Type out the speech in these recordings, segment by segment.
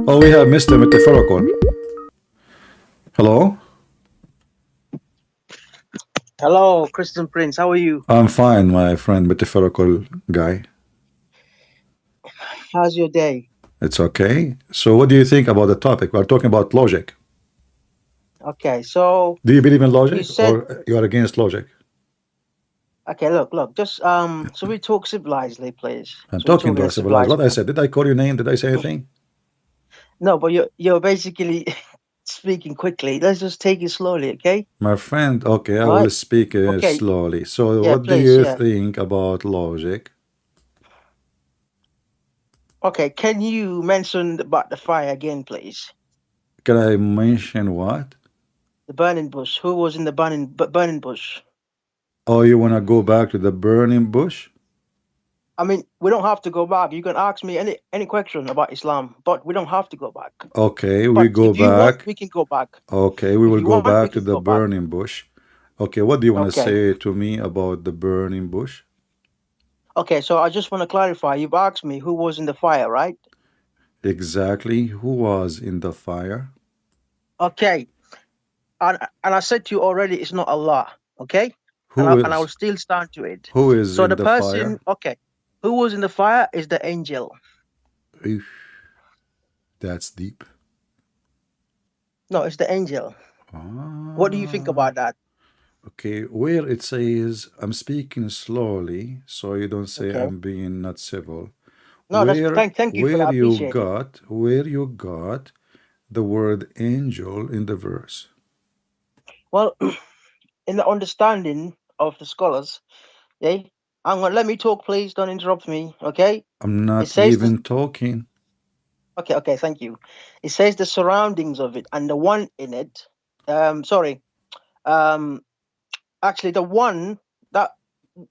Oh, we have Mr. Metaphorical. Hello? Hello, Christian Prince. How are you? I'm fine, my friend Metaphorical guy. How's your day? It's okay. So what do you think about the topic? We're talking about logic. Okay, so Do you believe in you logic said, or you are against logic? okay, look, just so we talk civilizedly, please. I'm So we talking talk in to a a civilized. civilized What I manner. said, did I call your name? Did I say anything? No, but you're basically speaking quickly. Let's just take it slowly, okay? My friend, okay, I All will right? speak Okay, slowly. So yeah, what do please, you yeah. think about logic? Okay, can you mention about the fire again, please? Can I mention what? The burning bush. Who was in the burning bush? Oh, you want to go back to the burning bush? I mean, we don't have to go back. You can ask me any question about Islam, but we don't have to go back. Okay, we But go if you want, back. we can go back. Okay, we If will you go want, we back to can the go back. burning bush. Okay, what do you want to Okay. say to me about the burning bush? Okay, so I just want to clarify. You've asked me who was in the fire, right? Exactly, who was in the fire? Okay. And I said to you already it's not Allah, okay? Who And I will is? still stand to it. Who is So in the the person, fire? okay, who was in the fire is the angel. Eesh, that's deep. No, it's the angel. What do you think Ah, about that? okay, where it says, I'm speaking slowly, so you don't say Okay. I'm being not civil. No, that's thank you for that. I appreciate it. Where you got the word angel in the verse? Well, in the understanding of the scholars, yeah, let me talk, please. Don't interrupt me, okay? I'm It not says this. even talking. Okay, thank you. It says the surroundings of it and the one in it. Sorry. Um, actually, the one that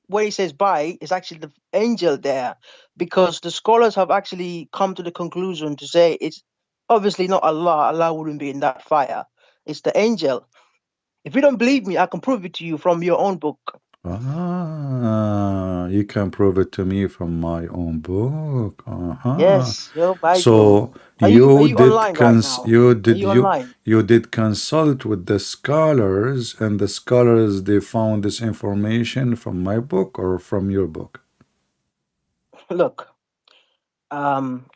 where he says by is actually the angel there, because the scholars have actually come to the conclusion to say it's obviously not Allah. Allah wouldn't be in that fire. It's the angel. If you don't believe me, I can prove it to you from your own book. Ah, you can prove it to me from my own book. Yes, your Bible. So Are you online right now? Are you online? you did consult with the scholars, and the scholars they found this information from my book or from your book? Look,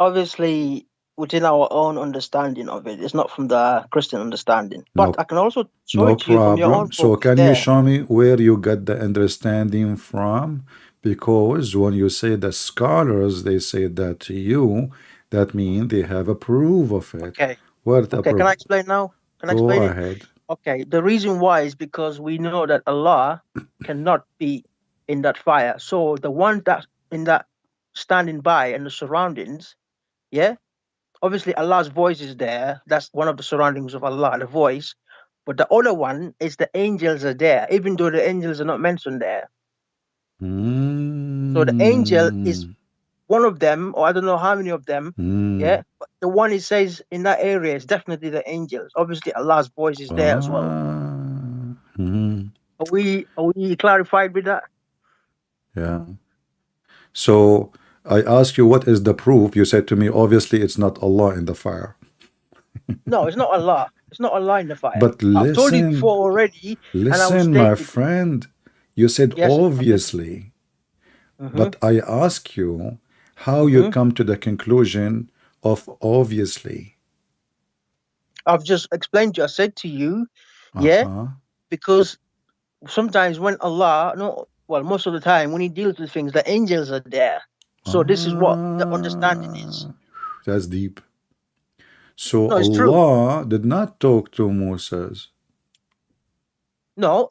obviously within our own understanding of it, it's not from the Christian understanding. But No, I can also show no it to you from your own problem. book. So It's can you there. show me where you got the understanding from? Because when you say the scholars, they say that to you, that means they have a proof of it. Okay. What a Okay, can proof? I explain now? Can I Go explain it? ahead. Okay, the reason why is because we know that Allah cannot be in that fire. So the one that in that standing by and the surroundings, yeah, obviously Allah's voice is there. That's one of the surroundings of Allah, the voice. But the other one is the angels are there, even though the angels are not mentioned there. So the angel is Mm. one of them, or I don't know how many of them. Mm. Yeah, but the one it says in that area is definitely the angels. Obviously, Allah's voice is there as well. Ah. Mm. Are we clarified with that? Yeah. So I ask you, what is the proof? You said to me, obviously, it's not Allah in the fire. No, it's not Allah. It's not Allah in the fire. But I've told you listen, before already, and I will listen, my state it. friend. You said Yes, I'm listening. obviously, Mm-hmm. but I ask you how you Mm-hmm. come to the conclusion of obviously. I've just explained to you. I said to you, yeah, Uh-huh. because sometimes when Allah, no, well, most of the time when He deals with things, the angels are there. So this is what the understanding is. Ah, that's deep. So No, it's true. Allah did not talk to Moses. No,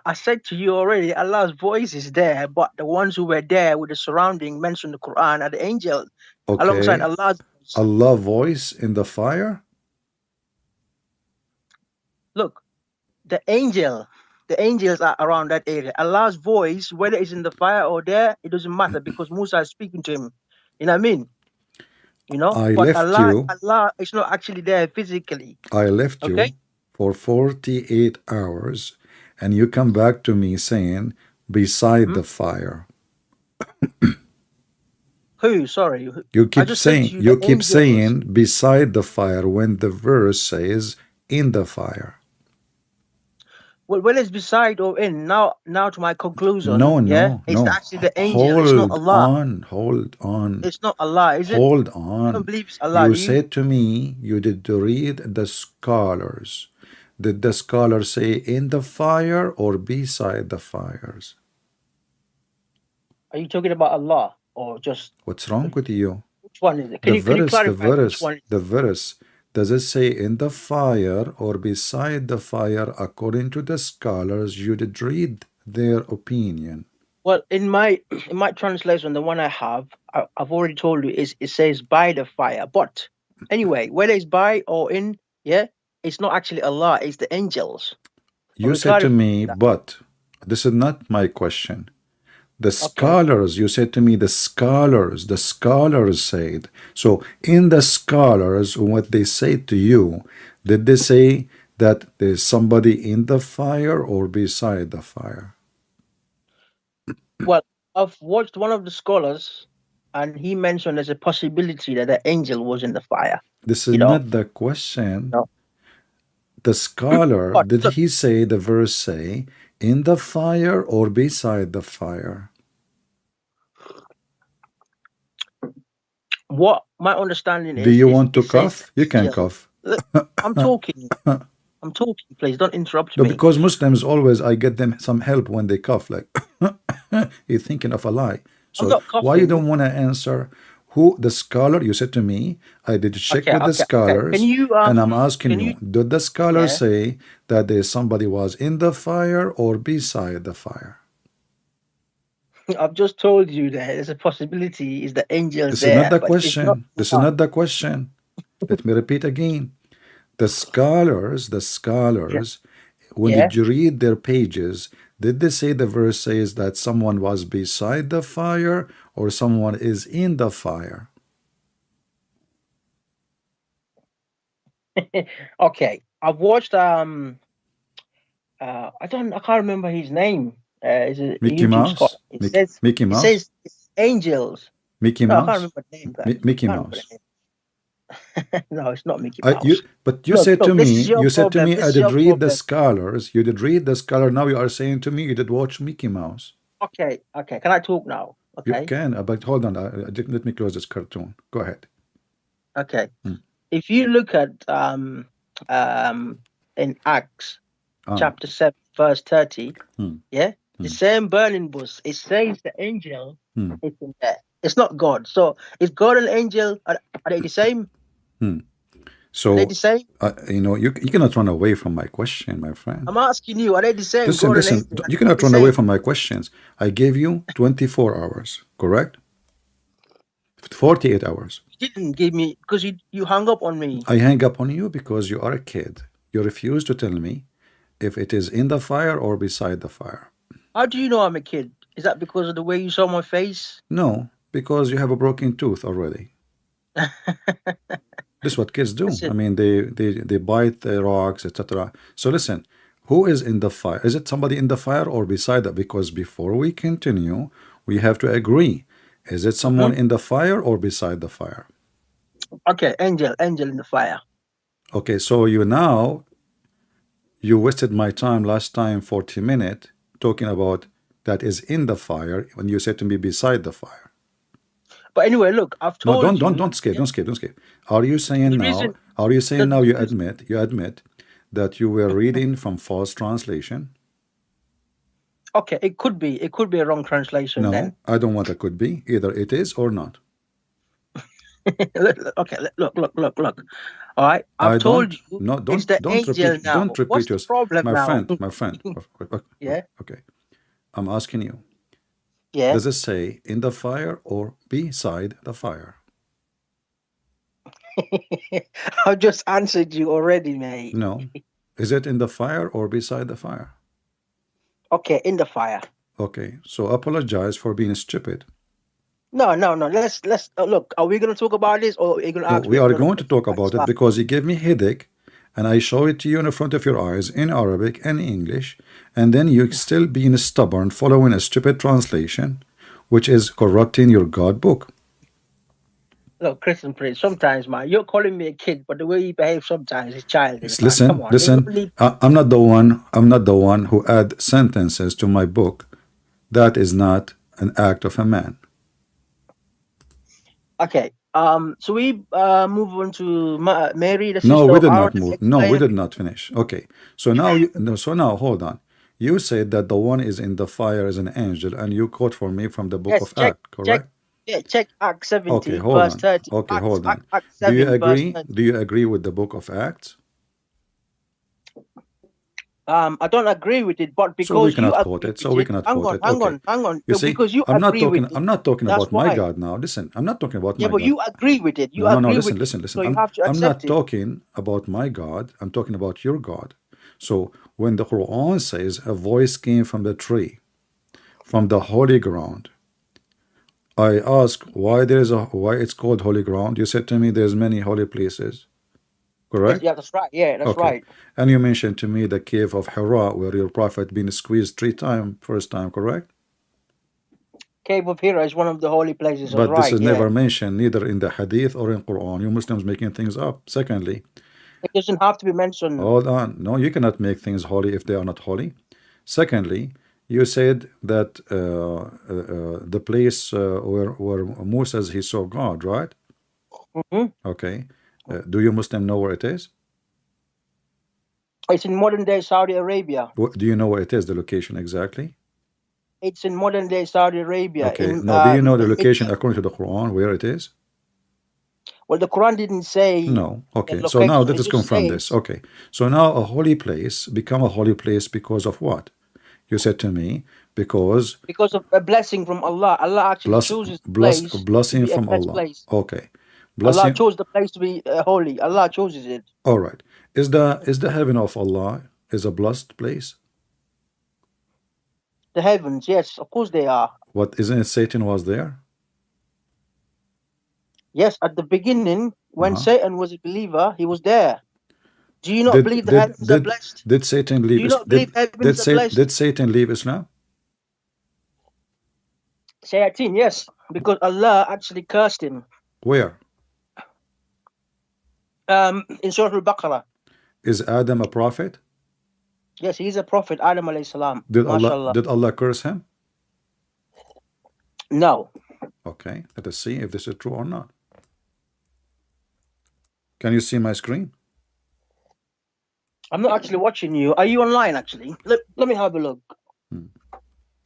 I said to you already, Allah's voice is there, but the ones who were there with the surrounding mentioned the Quran are the angels alongside Okay. Allah's voice. Allah voice in the fire? Look, the angels are around that area. Allah's voice, whether it's in the fire or there, it doesn't matter because Musa is speaking to him. You know what I mean? I But left you. Allah is not actually there physically. I left Okay? you for 48 hours, and you come back to me saying, beside Hmm? the fire. Who? Sorry. You I keep just said to saying you the angels. beside the fire when the verse says in the fire. Well, when it's beside or in, now to my conclusion, No, yeah, no, it's no. actually the angel. It's not Hold Allah. on, hold on, It's not Allah, is it? hold You don't on. believe it's Allah, You do you? said to me you did read the scholars. Did the scholar say in the fire or beside the fires? Are you talking about Allah or just What's wrong with you? which one is it? The Can you verse, the clarify which verse, one? the verse. Does it say in the fire or beside the fire? According to the scholars, you did read their opinion. Well, in my in my translation, the one I have, I've already told you, is it says by the fire. But anyway, whether it's by or in, yeah, it's not actually Allah, it's the angels. But You we said to clarify me, that. but this is not my question. The Okay. scholars, you said to me, the scholars said. So in the scholars, what they say to you, did they say that there's somebody in the fire or beside the fire? Well, I've watched one of the scholars, and he mentioned there's a possibility that the angel was in the fire. This is You know, not the question. no. The scholar, But did look, he say, the verse say, in the fire or beside the fire? what my understanding Do you is want to it says cough? You the can angel. cough. Look, I'm talking. I'm talking. Please don't interrupt No, me. because Muslims always, I get them some help when they cough, like you're thinking of a lie. I'm So not why you coughing. don't want to answer who the scholar? You said to me, I did check Okay, with the okay, okay. scholars, and I'm asking Can you you, did the scholar yeah? say that there somebody was in the fire or beside the fire? I've just told you that there's a possibility is the angels This is not there, the but it's not question. This is Allah. not the question. Let me repeat again. The Yeah, scholars, when yeah. did you read their pages, did they say the verse says that someone was beside the fire or someone is in the fire? Okay. I've watched I can't remember his name. It's a Mickey YouTube scholar. Mouse? Mickey It Mouse? says it's angels. Mickey No, I can't Mouse? remember the name, guys. Mickey I can't remember Mouse. the name. No, it's not Mickey I, you, Mouse. but Look, this is your you said to problem. me, This I is did your read the problem. scholars. You did read the scholar. Now you are saying to me you did watch Mickey Mouse. Okay, okay. Can I talk now? You Okay. can, but hold on. Let me close this cartoon. Go ahead. Okay. Hmm. If you look at in Acts Ah. chapter 7, verse 30, Hmm. yeah, the Hmm. same burning bush, it says the angel Hmm. is in there. It's not God. So is God and angel are they the same? Hmm. Are they So, the same? you cannot run away from my question, my friend. I'm asking you, are they the same? Listen, God and listen. angel, are You they cannot the run away same? from my questions. I gave you 24 hours, correct? 48 hours. You didn't give me because you hung up on me. I hang up on you because you are a kid. You refuse to tell me if it is in the fire or beside the fire. How do you know I'm a kid? Is that because of the way you saw my face? No, because you have a broken tooth already. This is what kids do. I Listen, mean, they bite the rocks, etc. So listen, who is in the fire? Is it somebody in the fire or beside that? Because before we continue, we have to agree. Is it someone in the fire or beside the fire? okay, angel in the fire. Okay, so you wasted my time last time 40 minutes talking about that is in the fire when you said to me beside the fire. But anyway, look, I've No, told you. don't skip, Yeah, don't skip. Are you saying the now, reason you the admit that you were reading from false translation? okay, it could be a wrong translation then. No, I don't want a could be. Either it is or not. Okay, look. All right, I've I told don't, you no, it's the don't angel repeat, now. don't repeat What's the yours. problem now? My friend. Yeah, Okay. I'm asking you, yeah. does it say in the fire or beside the fire? I've just answered you already, mate. No. Is it in the fire or beside the fire? Okay, in the fire. Okay, so apologize for being stupid. No. Let's look. Are we gonna talk about this, or are you gonna No, ask we me are another going to question talk like about it Islam? because you gave me headache and I show it to you in front of your eyes in Arabic and English, and then you still being stubborn following a stupid translation which is corrupting your God book. Look, Christian priest, sometimes, man, you're calling me a kid, but the way you behave sometimes is childish, man. Come Listen, on. There's no listen. need. I'm not the one. I'm not the one who add sentences to my book. That is not an act of a man. Okay. So we move on to Mary, the No, sister we of did Aaron. not move. No, we did not finish. Okay. So now you no, so now hold on. You said that the one is in the fire is an angel, and you quote for me from the book Yes, of Acts, check, correct? yeah, check Acts Okay, 70, hold verse on. 30. Okay, hold on. Acts Do you 7, verse agree? 30. Do you agree with the book of Acts? I don't agree with it, but So we because you cannot quote agree it. So with we it, cannot hang quote on, it. hang Okay. on, hang on. You see, Because you agree with it, I'm not talking that's about my why. God now. Listen, I'm not talking about Yeah, my but God. you agree with it. You No, no, no. agree Listen, with it, listen, listen. so you have to I'm accept not it. talking about my God. I'm talking about your God. So when the Quran says a voice came from the tree, from the holy ground, I ask why it's called holy ground. You said to me there's many holy places, Yes, correct? yeah, that's right. Yeah, that's Okay. right. And you mentioned to me the cave of Hira where your prophet been squeezed 3 times, first time, correct? Cave of Hira is one of the holy places. That's But this right. is Yeah, never mentioned neither in the hadith or in Quran. You Muslims making things up. Secondly, it doesn't have to be mentioned. hold on. No, you cannot make things holy if they are not holy. Secondly, you said that the place where Moses he saw God, right? Hmm. Okay. Do you Muslim know where it is? It's in modern day Saudi Arabia. Do you know where it is, the location exactly? It's in modern day Saudi Arabia Okay. in No, do you know the Mid location East. according to the Quran where it is? Well, the Quran didn't say No. the Okay. So now location. let It us just confront this. says Okay. So now a holy place become a holy place because of what? You said to me because because of a blessing from Allah. Allah actually chooses the place to blessing be a from blessed Allah. place. Okay. Allah Blessing. chose the place to be holy. Allah chooses it. All right. Is the heaven of Allah is a blessed place? The heavens, yes, of course they are. What isn't it Satan was there? Yes, at the beginning, when Uh-huh. Satan was a believer, he was there. Do you not Did believe the did heavens are did blessed? did Satan Do leave you not believe heavens are blessed? did Satan leave Islam? Shayateen, yes, because Allah actually cursed him. Where? In Surah Al-Baqarah. Is Adam a prophet? Yes, he's a prophet, Adam alayhi salam. MashaAllah. Did Allah curse him? No. Okay, let us see if this is true or not. Can you see my screen? I'm not actually watching you. Are you online actually? Let me have a look. Hmm.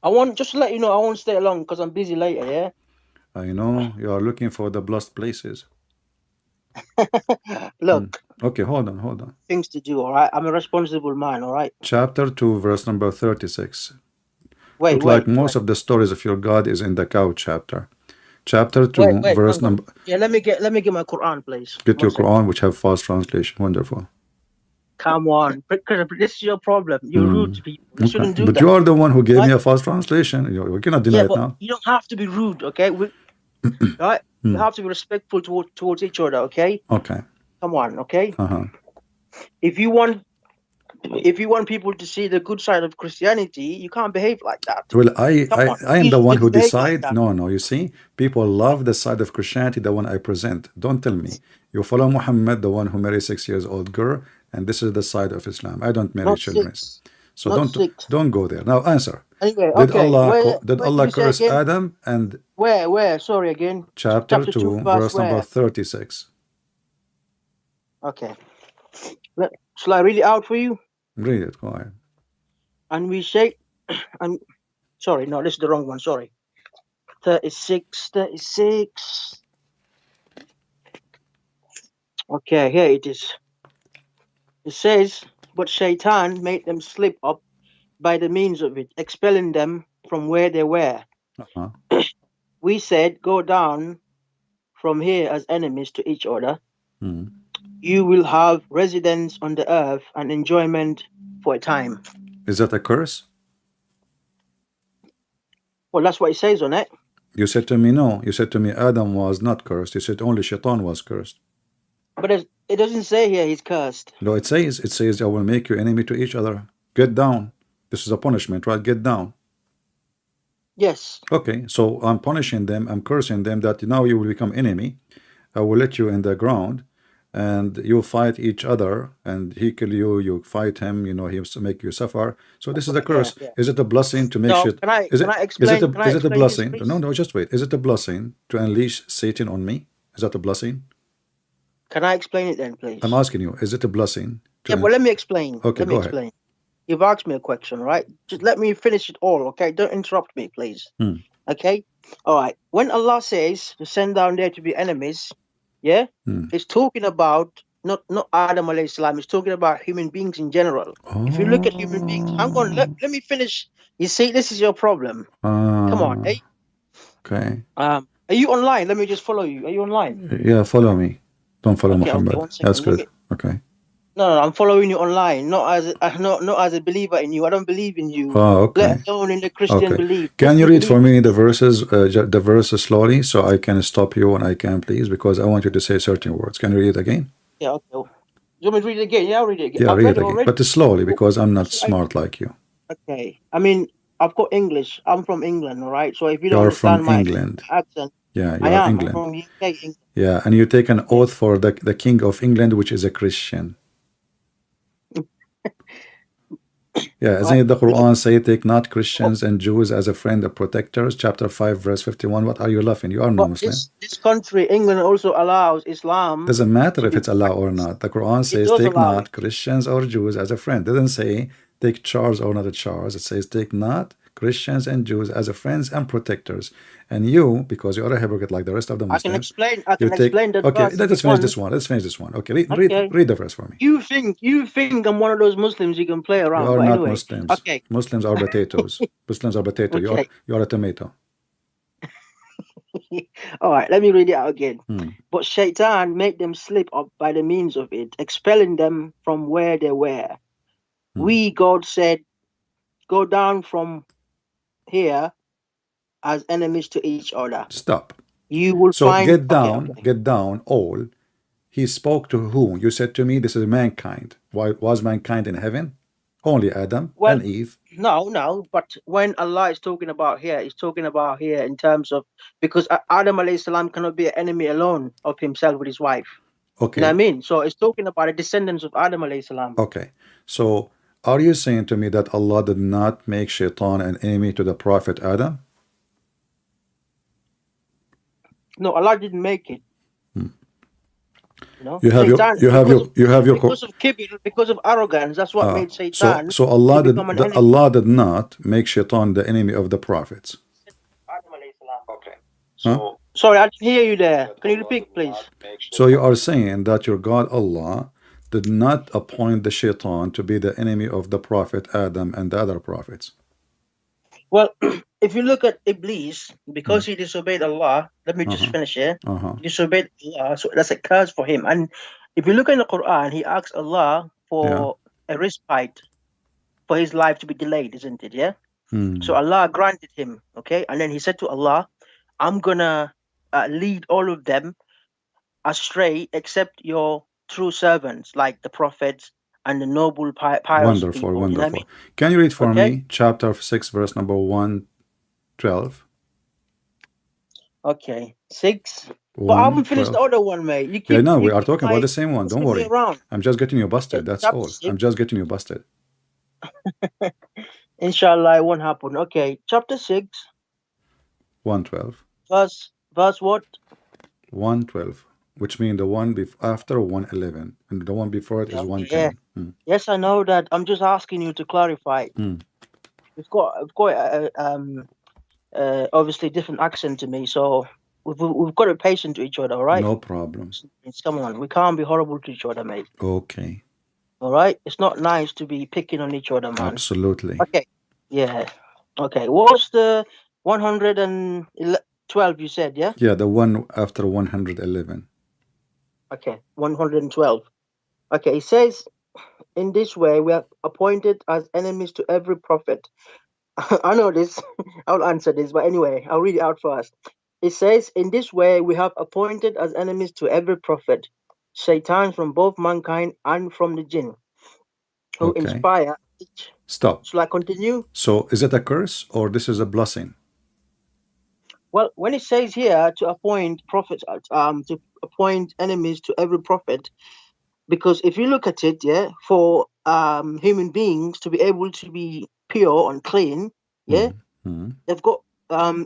I want just to let you know I won't stay long because I'm busy later, yeah? I know you are looking for the blessed places. Look, Okay, hold on. things to do, all right? I'm a responsible man, all right? Chapter 2, verse number 36. Wait, Look like wait, most wait. of the stories of your God is in the cow chapter. Chapter Wait, 2, wait, verse hang on. number. Yeah, let me get my Quran, please. Get One your second. Quran, which have fast translation. Wonderful. Come on. Because this is your problem. You're rude Hmm. to people. You Okay, shouldn't do but you that. are the one who gave me Right? a fast translation. We cannot deny Yeah, it but now. you don't have to be rude, okay? Right? We Hmm. have to be respectful towards each other, okay? Okay. Come on, okay? Uh-huh. If you want people to see the good side of Christianity, you can't behave like that. Well, Come on. I am You the one who shouldn't behave like decide. that. No, no. You see, people love the side of Christianity, the one I present. Don't tell me you follow Muhammad, the one who married 6 years old girl, and this is the side of Islam. I don't marry Not children, six. so Not six. don't go there. Now answer. Anyway, okay. Did Where did Allah you say curse again? Adam? And Where? Sorry again. chapter Chapter 2, 2, verse verse number where? 36. Okay. Shall I read it out for you? Read it. Go ahead. And we say, and sorry, no, this is the wrong one. Sorry. 36. Okay, here it is. It says, but Shaitan made them slip up by the means of it, expelling them from where they were. Uh-huh. We said, go down from here as enemies to each other. Hmm. You will have residence on the earth and enjoyment for a time. Is that a curse? Well, that's what it says on it. You said to me no. You said to me Adam was not cursed. You said only Shaitan was cursed. But it doesn't say here he's cursed. No, it says I will make you enemy to each other. Get down. This is a punishment, right? Get down. Yes. Okay, so I'm punishing them, I'm cursing them that now you will become enemy. I will let you in the ground, and you fight each other, and he kill you, you fight him, you know, he has to make you suffer. So this is a Yeah, curse. yeah. Is it a blessing to make No, shit? Is can it I explain? Can I is it a explain this, blessing? No, please? no, just wait. Is it a blessing to unleash Satan on me? Is that a blessing? Can I explain it then, I'm please? asking you, is it a blessing Yeah, to but let me explain. okay, Let me go ahead. explain. You've asked me a question, right? Just let me finish it all, okay? Don't interrupt me, please. Hmm. Okay? All right. When Allah says to send down there to be enemies, yeah, Hmm. it's talking about not Adam alayhi salam, it's talking about human beings in general. If you look at human beings, hang on, Oh, let me finish. You see, this is your problem. Come on, ah, eh? okay. Are you online? Let me just follow you. Are you online? Yeah, follow me. Don't follow Okay, Muhammad. one That's second. Let good. me Okay. No, I'm following you online, not as a believer in you. I don't believe in you, Oh, let okay. alone in the Christian Okay. belief. Can you You read for believe in me Jesus. the verses slowly so I can stop you when I can, please? Because I want you to say certain words. Can you read it again? Yeah, okay. Do you want me to read it again? Yeah, I'll read it again. Yeah, I've read read it it again, already. but slowly What because I'm not should I do? smart like you. Okay. I mean, I've got English. I'm from England, all right? So if you don't You're from understand my England. accent, Yeah, I you're am. I'm England. from UK, England. Yeah, and you take an Okay. oath for the King of England, which is a Christian. Yeah, isn't Right. it the Quran say, take not Christians and Jews as a friend or protectors? Chapter 5, verse 51. What are you laughing? You are no But Muslim. this country, England, also allows Islam Doesn't matter to if be it's Allah or practiced. not. The Quran It says, does take allow it. not Christians or Jews as a friend. It doesn't say, take Charles or not a Charles. It says, take not Christians and Jews as a friends and protectors. And you, because you're a hypocrite like the rest of the Muslims, I you can take, explain that okay, verse if let you us finish want. this one. Let's finish this one. Okay, Okay. read the verse for me. You think I'm one of those Muslims you can play You around, are but not anyway, Muslims. okay, Muslims are potatoes. Muslims are potato. okay, You are a tomato. all right. Let me read it out again. Hmm. But Shaitan made them slip up by the means of it, expelling them from where they were. Hmm. We, God said, go down from here as enemies to each other. Stop. You will So find. Okay, okay. get down, all. He spoke to whom? You said to me, this is mankind. Why was mankind in heaven? Only Adam Well, and Eve. no. But when Allah is talking about here, He's talking about here in terms of because Adam alayhi salam cannot be an enemy alone of himself with his wife. You know what I Okay, mean? So it's talking about the descendants of Adam alayhi salam. okay. So are you saying to me that Allah did not make Shaitan an enemy to the Prophet Adam? No, Allah didn't make it. Hmm. You know, Satan You have your because of kibir, because of arrogance. That's what made Satan so to become an enemy. Allah did not make Shaitan the enemy of the prophets. Adam alayhi salam. Huh? Sorry, I didn't hear you there. Can you repeat, please? So you are saying that your God Allah did not appoint the Shaitan to be the enemy of the Prophet Adam and the other prophets. Well, if you look at Iblis, Hmm. because he disobeyed Allah, let me just Uh-huh. finish here. Uh-huh. He disobeyed Allah, so that's a curse for him. And if you look in the Quran, he asks Allah Yeah. for a respite for his life to be delayed, isn't it? Yeah. So Hmm. Allah granted him, okay, and then he said to Allah, "I'm gonna lead all of them astray except your true servants, like the prophets and the noble, pious Wonderful, people." You know what I wonderful. mean? Can you read for Okay. me chapter 6, verse number 112? Okay. 6. But I haven't finished the 112. other one, mate. Yeah, no, we You are keep talking about the like same one. Don't pushing me worry. around. I'm just getting you Okay, busted. That's chapter all. 6. I'm just getting you busted. Inshallah, it won't happen. Okay, chapter 6, 112. verse what? 112, which means the one after 111, and the one before it Yeah, is okay, yeah. 110. Hmm. Yes, I know that. I'm just asking you to clarify. Hmm. We've got obviously different accent to me, so we've got to be patient to each other, all right? No problem. Come on, we can't be horrible to each other, mate. Okay. All right, it's not nice to be picking on each other, man. Absolutely. Okay, yeah. Okay, what's the 112 you said, yeah? Yeah, the one after 111. Okay, 112. Okay, it says, in this way we are appointed as enemies to every prophet. I know this. I'll answer this, but anyway, I'll read it out first. It says, in this way we have appointed as enemies to every prophet, Shaitans from both mankind and from the jinn, who Okay. inspire each. Stop. Shall I continue? So is it a curse or this is a blessing? Well, when it says here to appoint prophets, appoint enemies to every prophet. Because if you look at it, yeah, for human beings to be able to be pure and clean, yeah, Mm-hmm. they've got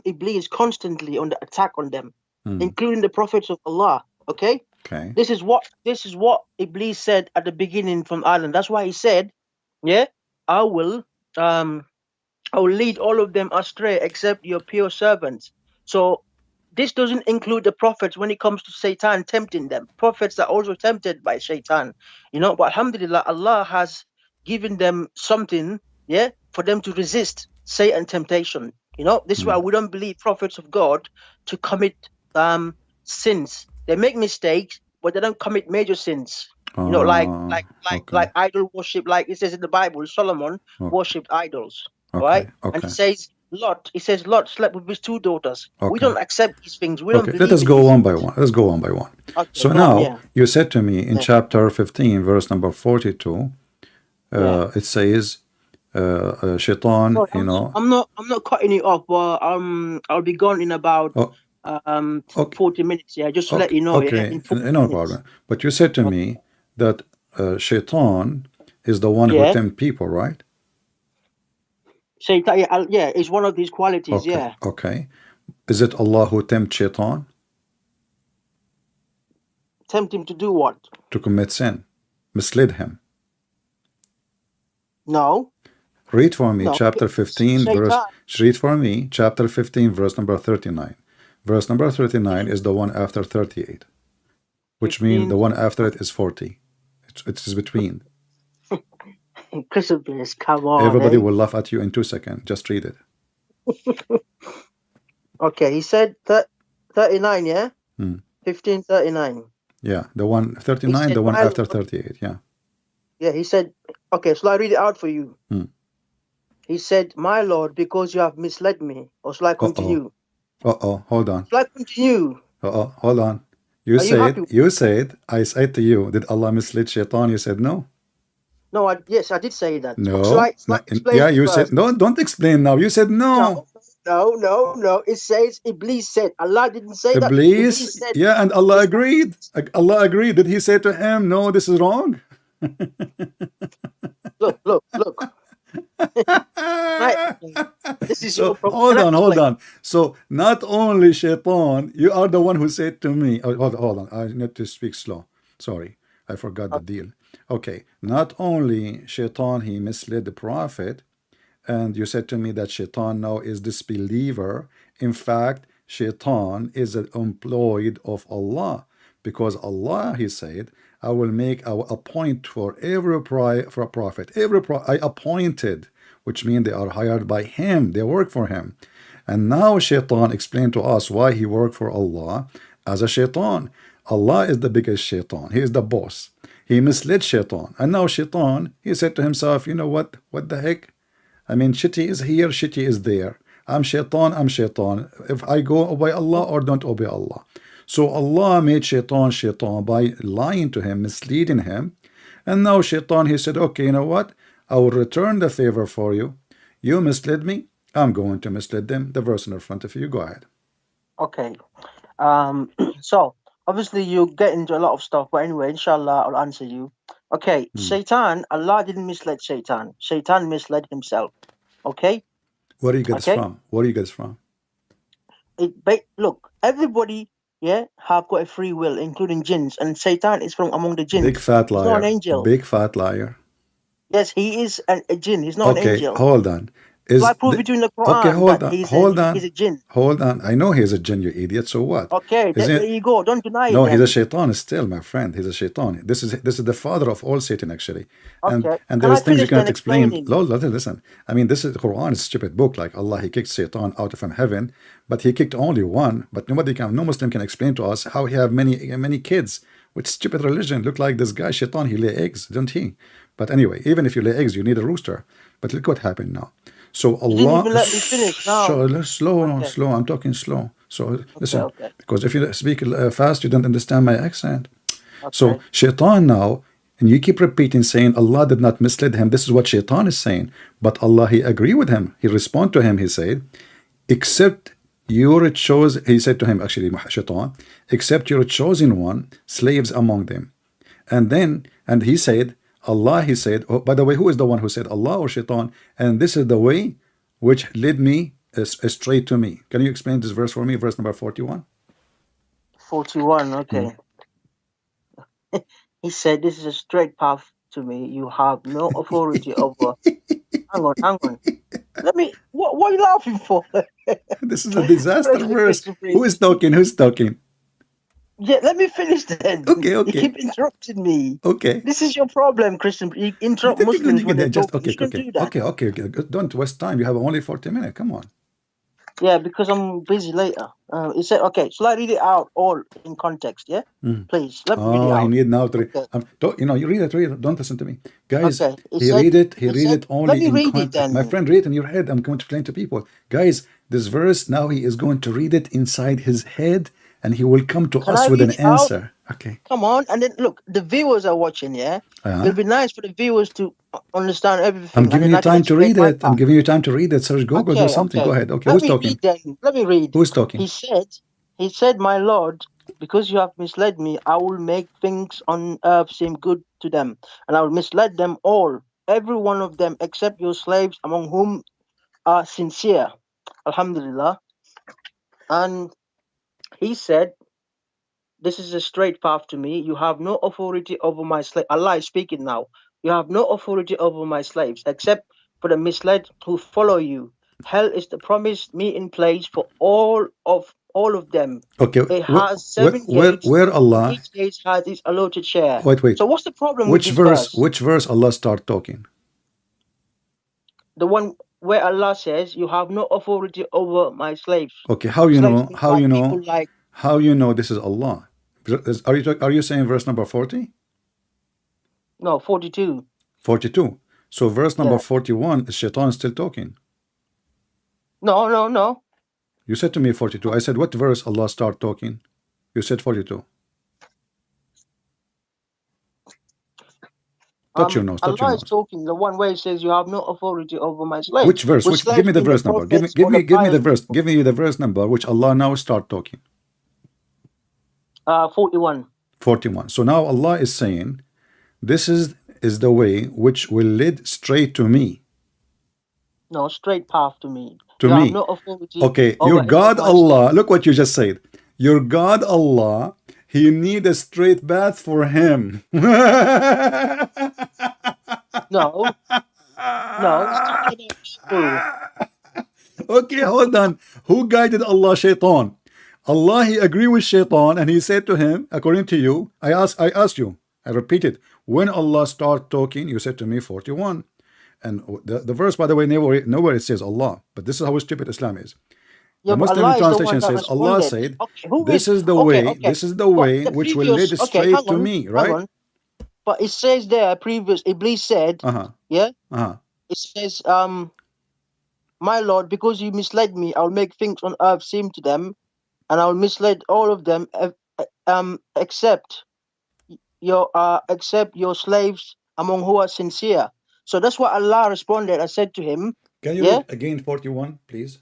Iblis constantly on the attack on them, Mm. including the prophets of Allah. Okay, Okay. this is what Iblis said at the beginning from Adam. That's why he said, yeah, I will um I will lead all of them astray except your pure servants. So this doesn't include the prophets when it comes to Satan tempting them. Prophets are also tempted by Satan, but alhamdulillah, Allah has given them something, yeah, for them to resist Satan temptation. This is why Mm. we don't believe prophets of God to commit sins. They make mistakes, but they don't commit major sins. Like like like Okay. like idol worship, like it says in the Bible, Solomon worshipped idols. All Okay. right. And Okay. he says Lot slept with his two daughters. We Okay. don't accept these things. We don't Okay. Let believe us in go these one by things. one. Let's go one by one. Okay, So go on, now yeah. you said to me in Yeah. chapter 15, verse number 42, Yeah. it says, Shaitan, Sorry, I'm not cutting you off, but I'll be gone in about Oh, okay, 40 minutes, yeah. Just to let okay, you know, yeah, okay, in 40 no minutes. problem. But you said to Okay. me that Shaitan is the one who Yeah. tempt people, right? Satan, yeah, it's one of these qualities, Okay, yeah. okay. Is it Allah who tempts Shaitan Tempt him to do what? to commit sin, mislead him? No, Read for me no. chapter 15, verse. Satan. Read for me chapter 15, verse number 39. Verse number 39 is the one after 38, which means 15. the one after it is 40. It's between. Chrysobelis, come on, Everybody eh? will laugh at you in 2 seconds. Just read it. Okay, he said 39, yeah? Hmm. 1539. Yeah, the one He 39, said, the one my after Lord, 38. Yeah. yeah, he said, okay, shall I read it out for you? Hmm. He said, my Lord, because you have misled me. Or shall I Uh-oh. continue? Hold on. Shall I continue? Hold on. You Are you happy? said, I said to you, did Allah mislead Shaitan? You said no. No, yes, I did say that. Shall No. I explain Yeah, it you said, first? no, don't explain now. You said no. No. It says Iblis said. Allah didn't say that. Iblis, Iblis said. yeah, and Allah It's agreed. Allah agreed. Did he say to him, no, this is wrong? look. Right. This is your So problem. Can I hold explain? on. So not only Shaitan, you are the one who said to me, hold on, I need to speak slow. Sorry, I forgot the deal. Okay, not only Shaitan, he misled the Prophet, and you said to me that Shaitan now is disbeliever. In fact, Shaitan is an employed of Allah, because Allah, he said, I will make a point for every prophet, I appointed, which means they are hired by him, they work for him. And now Shaitan explained to us why he worked for Allah as a Shaitan. Allah is the biggest Shaitan, he is the boss. He misled Shaitan, and now Shaitan, he said to himself, you know what the heck, I mean, shitty is here, shitty is there. I'm shaitan. If I go obey Allah or don't obey Allah. So Allah made shaitan by lying to him, misleading him. And now shaitan, he said, okay, you know what? I will return the favor for you. You misled me. I'm going to mislead them. The verse in front of you. Go ahead. Okay. So obviously you get into a lot of stuff, but anyway, inshallah, I'll answer you. Okay, Shaitan, Allah didn't mislead Shaitan. Shaitan misled himself. Okay? Where do you get this Okay? from? Where do you get this from? Look, everybody, yeah, have got a free will, including jinns, and Satan is from among the jinns. Big fat He's not an liar. angel. Big fat liar. Yes, he is a jinn. He's not an Okay, angel. hold on. So I prove it in the Quran Okay, that he's a jinn. Hold on. I know he's a jinn, you idiot. So what? Okay, Isn't there it? you go. Don't deny it No, then. he's a shaitan still, my friend. He's a shaitan. This is the father of all Satan, actually. And Okay. and Can I there's things you finish then cannot explain. explaining? Listen. I mean, this is Quran is a stupid book. Like Allah, he kicked Satan out from heaven, but he kicked only one. But no Muslim can explain to us how he have many kids with stupid religion. Look like this guy Shaitan. He lay eggs, don't he? But anyway, even if you lay eggs, you need a rooster. But look what happened now. So Allah, You didn't even let me finish now. Slow. I'm talking slow. So listen, Okay. because if you speak fast, you don't understand my accent. Okay. So Shaitan now, and you keep repeating saying Allah did not mislead him. This is what Shaitan is saying. But Allah, he agreed with him. He responded to him. He said, except your chosen, he said to him, actually, Shaitan, except your chosen one, slaves among them. And then, and he said, Allah, he said, oh, by the way, who is the one who said, Allah or Shaitan? And this is the way which led me straight to me. Can you explain this verse for me? Verse number 41. 41. Okay. He said, "This is a straight path to me. You have no authority over." Hang on, hang on. Let me. What are you laughing for? This is a disaster Christian, verse. Christian, Who please. is talking? Who's talking? Yeah, let me finish then. Okay, You okay, keep interrupting me. okay. This is your problem, Christian. You interrupt Muslims when they're Just talking. You okay, shouldn't okay, do that. okay, okay, okay. Don't waste time. You have only 40 minutes. Come on. Yeah, because I'm busy later. It said, okay, shall I read it out all in context? Yeah, please. Let me read it Oh, he out. need now to read. Okay. Don't, you know, you read it. Don't listen to me, guys. Okay. He read it. He It read said, it let only me in read it context. My then. friend, read it in your head. I'm going to explain to people, guys. This verse now he is going to read it inside his head, and he will come to Can us I with read an it out? answer. Okay. Come on, and then look, the viewers are watching. Yeah, it'll be nice for the viewers to understand everything. I'm giving you time to read it. I'm giving you time to read it. Search Google, do something. Go ahead. Okay, Let who's me talking? read then. Let me read. Who's talking? He said, "My Lord, because you have misled me, I will make things on earth seem good to them, and I will mislead them all, every one of them, except your slaves, among whom are sincere." Alhamdulillah. And he said, "This is a straight path to me. You have no authority over my slave." Allah is speaking now. "You have no authority over my slaves, except for the misled who follow you. Hell is the promised meeting place for all of them. Okay, It has 7 gates. where Allah? Each gate has its allotted share." Wait. So what's the problem with Which this verse? verse? Which verse Allah start talking? The one where Allah says, "You have no authority over my slaves." Okay, how you Slaves know? means How you know? people like. How you know this is Allah? Are you saying verse number 40? No, 42. 42. So verse number Yeah. 41 is Shaitan still talking. No. You said to me 42. I said, what verse Allah start talking? You said 42. Touch your nose. Touch your Allah is nose. talking the one where He says, "You have no authority over my slaves." Which verse? Which Which? Give slaves me the mean the verse number. Give me prophets or the the pious verse. people. Give me the verse number which Allah now start talking. 41. 41. So now Allah is saying, this is the way which will lead straight to me. No, straight path to me. To You have me. no authority Okay, over your any of God my Allah, slaves. look what you just said. Your God Allah, He need a straight path for him. No, it's talking about people. Okay, hold on. Who guided Allah? Shaitan. Allah, He agree with Shaitan, and He said to him, according to you, I asked you, I repeat it. When Allah start talking, you said to me 41. And the verse, by the way, nowhere it says Allah. But this is how stupid Islam is. Yeah, The but Muslim Allah is the one translation that says, Allah responded. said, Okay, who this is is the okay? way, this is the But way the which will lead previous. Okay, straight to me, hang right? on. But it says there, previous Iblis said, Uh-huh. yeah. Uh-huh. It says, "My Lord, because you misled me, I'll make things on earth seem to them, and I'll mislead all of them, except your slaves among who are sincere." So that's what Allah responded. I said to him, Can you yeah. read again 41, please?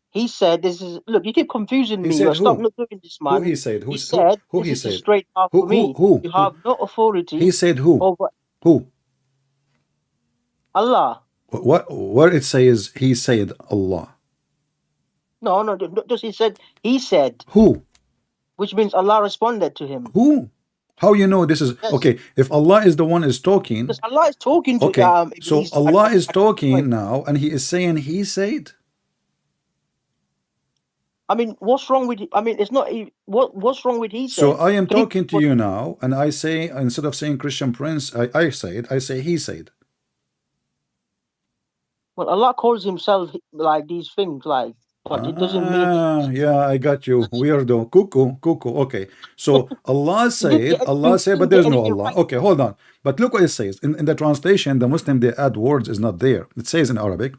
He said, "This is look. You keep confusing He me. said Stop who? looking this Who man." he said? He said, Who "This he is a said? straight path for me. You Who? have no authority He said who? over Who? Allah." What it says, he said Allah. No. Just he said, Who? which means Allah responded to him. Who? How you know this is Yes. okay? If Allah is the one is talking, Because Allah is talking to okay. So Iblis Allah at is that talking point. now, and He is saying He said. I mean, what's wrong with? I mean, it's not. What's wrong with he said? So I am Can you talking to you now, and I say, instead of saying Christian Prince, I say He said. Well, Allah calls Himself like these things, like, but it doesn't mean. Yeah, I got you. Weirdo. Cuckoo. Okay. So Allah You said, but didn't get there's no anything Allah. right. Okay, hold on. But look what it says. In the translation, the Muslim, they add words is not there. It says in Arabic,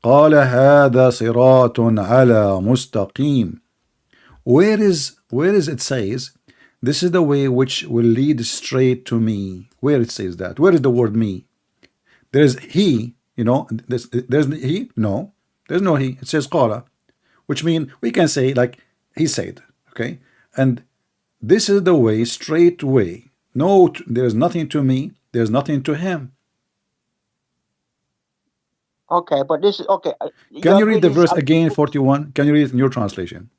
قال هذا صراط على مستقيم. Where is it says, this is the way which will lead straight to me? Where it says that? Where is the word me? There's he, there's he? No, there's no he. It says qala. which means we can say like he said, okay, and this is the way, straight way. No, there's nothing to me, there's nothing to him. Okay, but this is okay. You Can you agree read the this is verse again, 41? Can you read it in your translation?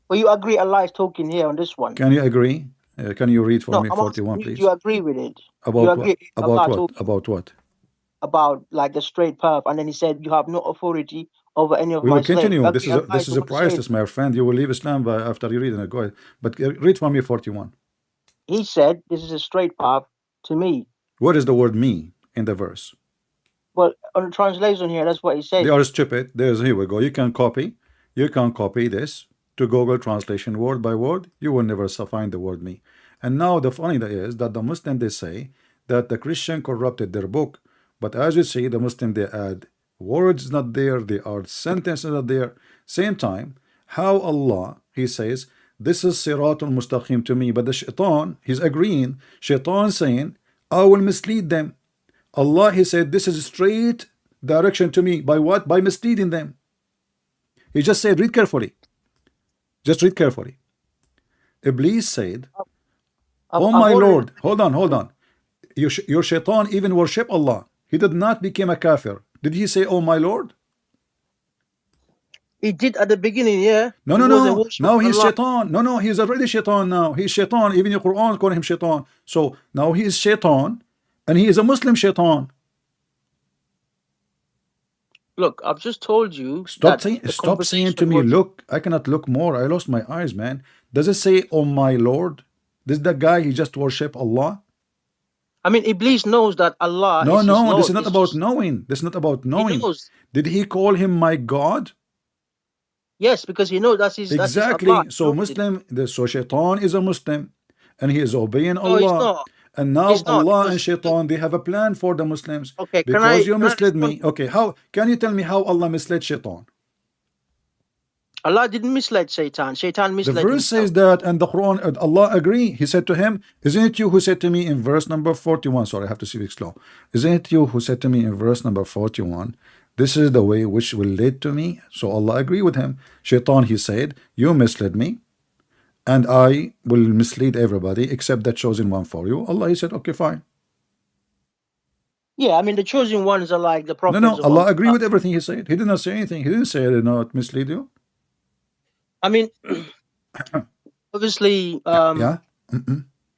well, you agree Allah is talking here on this one. Can you agree? Can you read for No, me I'm asking 41, you, do please? you agree with it? You About what? agree Allah talking About what? about like the straight path, and then he said you have no authority over any of We my will slaves. You continue. agree Allah This is is the a one saying priceless, my friend. You will leave Islam after you read it. Go ahead. But read for me 41. he said this is a straight path to me. What is the word me in the verse? Well, on the translation here, that's what he says. They are stupid. Here we go. You can copy this to Google translation word by word. You will never find the word me. And now the funny thing is that the Muslim, they say that the Christian corrupted their book, but as you see, the Muslim, they add words not there, they are sentences not there. Same time, how Allah, he says this is Siratul Mustaqim to me, but the shaitan, he's agreeing, shaitan saying I will mislead them. Allah, he said this is straight direction to me. By what? By misleading them. He just said, read carefully. Just read carefully. Iblis said, oh my Lord, hold on. Your shaitan even worship Allah. He did not become a kafir. Did he say, oh my Lord? He did at the beginning, yeah. No. Now he's shaitan. No, he's already shaitan now. He's shaitan. Even the Quran call him shaitan. So now he is shaitan, and he is a Muslim shaitan. Look, I've just told you. Stop saying to me, look, I cannot look more. I lost my eyes, man. Does it say, oh my Lord? This is the guy, he just worship Allah? I mean, Iblis knows that Allah No, is his Lord. this is not about knowing. This is not about knowing. Did he call him my God? Yes, because he knows that's his. Exactly. That's his So so shaitan is a Muslim, and he is obeying Allah. No, he's not. And now Allah and shaitan, they have a plan for the Muslims. Okay, because you misled me. Okay, how can you tell me how Allah misled shaitan? Allah didn't mislead Shaitan. Shaitan misled The verse himself. says that, and the Quran, Allah agree. He said to him, isn't it you who said to me in verse number 41? Sorry, I have to speak slow. Isn't it you who said to me in verse number 41, this is the way which will lead to me? So Allah agree with him. Shaitan, he said, you misled me, and I will mislead everybody except the chosen one for you. Allah, he said, okay, fine. Yeah, I mean, the chosen ones are like the prophets. No, Allah agree with everything he said. He did not say anything. He didn't say I did not mislead you. I mean, obviously,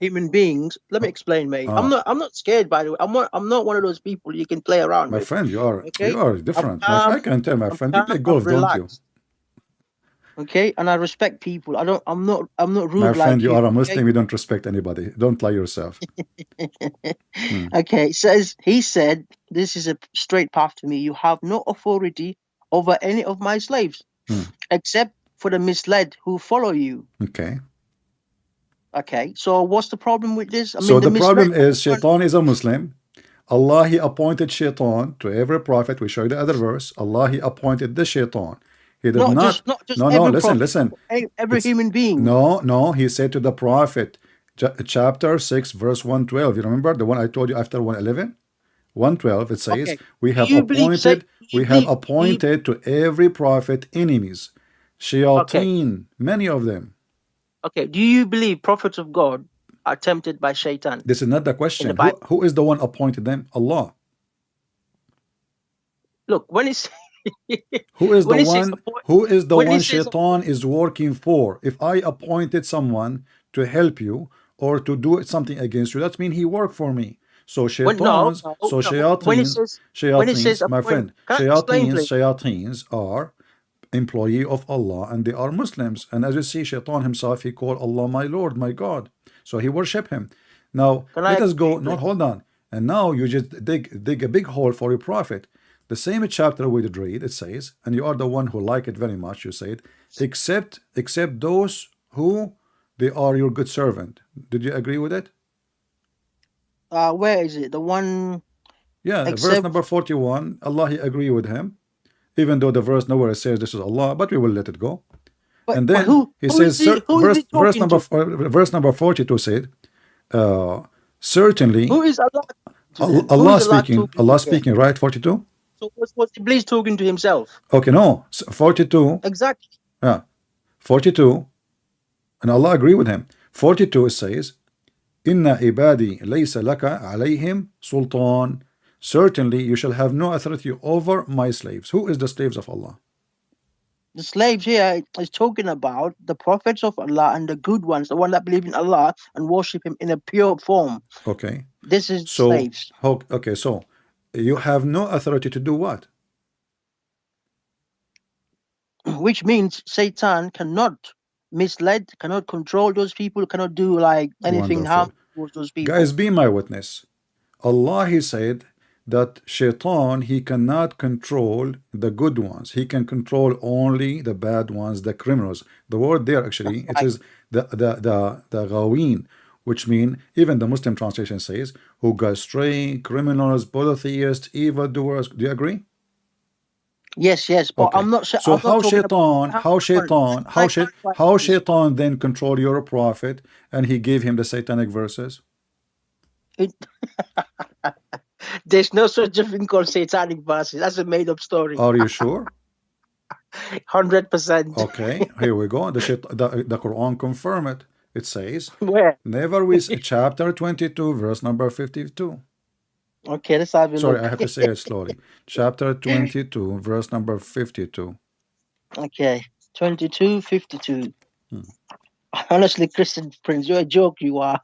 human beings. Let me explain, mate. I'm not scared, by the way. I'm not one of those people you can play around with. My friend, you are different. I can tell, my friend, you play I'm golf, don't relaxed. you? Okay, and I respect people. I'm not rude. My friend, like you are a Muslim. okay? You don't respect anybody. Don't lie yourself. Okay, he said, this is a straight path to me. You have no authority over any of my slaves, except for the misled who follow you. Okay. Okay, so what's the problem with this? I So mean, the problem is shaitan is a Muslim. Allah, he appointed shaitan to every prophet. We show you the other verse. Allah, he appointed the shaitan. He did not just no, every listen. Every human being. No, he said to the prophet, chapter 6, verse 112. You remember the one I told you after 111? 112, it says, we have appointed to every prophet enemies. Shayateen, many of them. Okay, do you believe prophets of God are tempted by Shaitan? This is not the question. Who is the one appointed them? Allah. Look, when it's who is the one Shaitan is working for? If I appointed someone to help you or to do something against you, that means he worked for me. So shayateens, my friend, shayateens are employee of Allah, and they are Muslims. And as you see, shaitan himself, he called Allah my Lord, my God. So he worship him. Now let us go. No, hold on. And now you just dig a big hole for your prophet. The same chapter we did read, it says, and you are the one who like it very much, you said, except those who they are your good servant. Did you agree with it? Where is it? The one. Yeah, verse number 41. Allah, he agree with him, even though the verse nowhere says this is Allah, but we will let it go. But, and then he says, verse number 42 said, certainly. Who is Allah? Allah speaking, right? 42. So was Iblis talking to himself? Okay, no, 42. Exactly. Yeah, 42, and Allah agree with him. 42 it says, Inna ibadi laysa laka alayhim sultan. Certainly you shall have no authority over my slaves. Who is the slaves of Allah? The slaves here is talking about the prophets of Allah and the good ones, the one that believe in Allah and worship Him in a pure form. Okay. This is So, slaves. okay, so you have no authority to do what? Which means Satan cannot mislead, cannot control those people, cannot do like anything Wonderful. harmful towards those people. Guys, be my witness. Allah, He said that shaitan, he cannot control the good ones. He can control only the bad ones, the criminals. The word there actually, it is the ghawin, which mean, even the Muslim translation says, who go astray, criminals, polytheists, evildoers. Do you agree? Yes, yes, but Okay. I'm not. So I'm not how shaitan then control your prophet, and he gave him the satanic verses? There's no such a thing called satanic verses. That's a made-up story. Are you sure? 100%. Okay, here we go. The Quran confirm it. It says, Where? never we chapter 22, verse number 52. Okay, let's have a look. Sorry, I have to say it slowly. Chapter 22, verse number 52. Okay, 22:52. Honestly, Christian Prince, you're a joke. You are.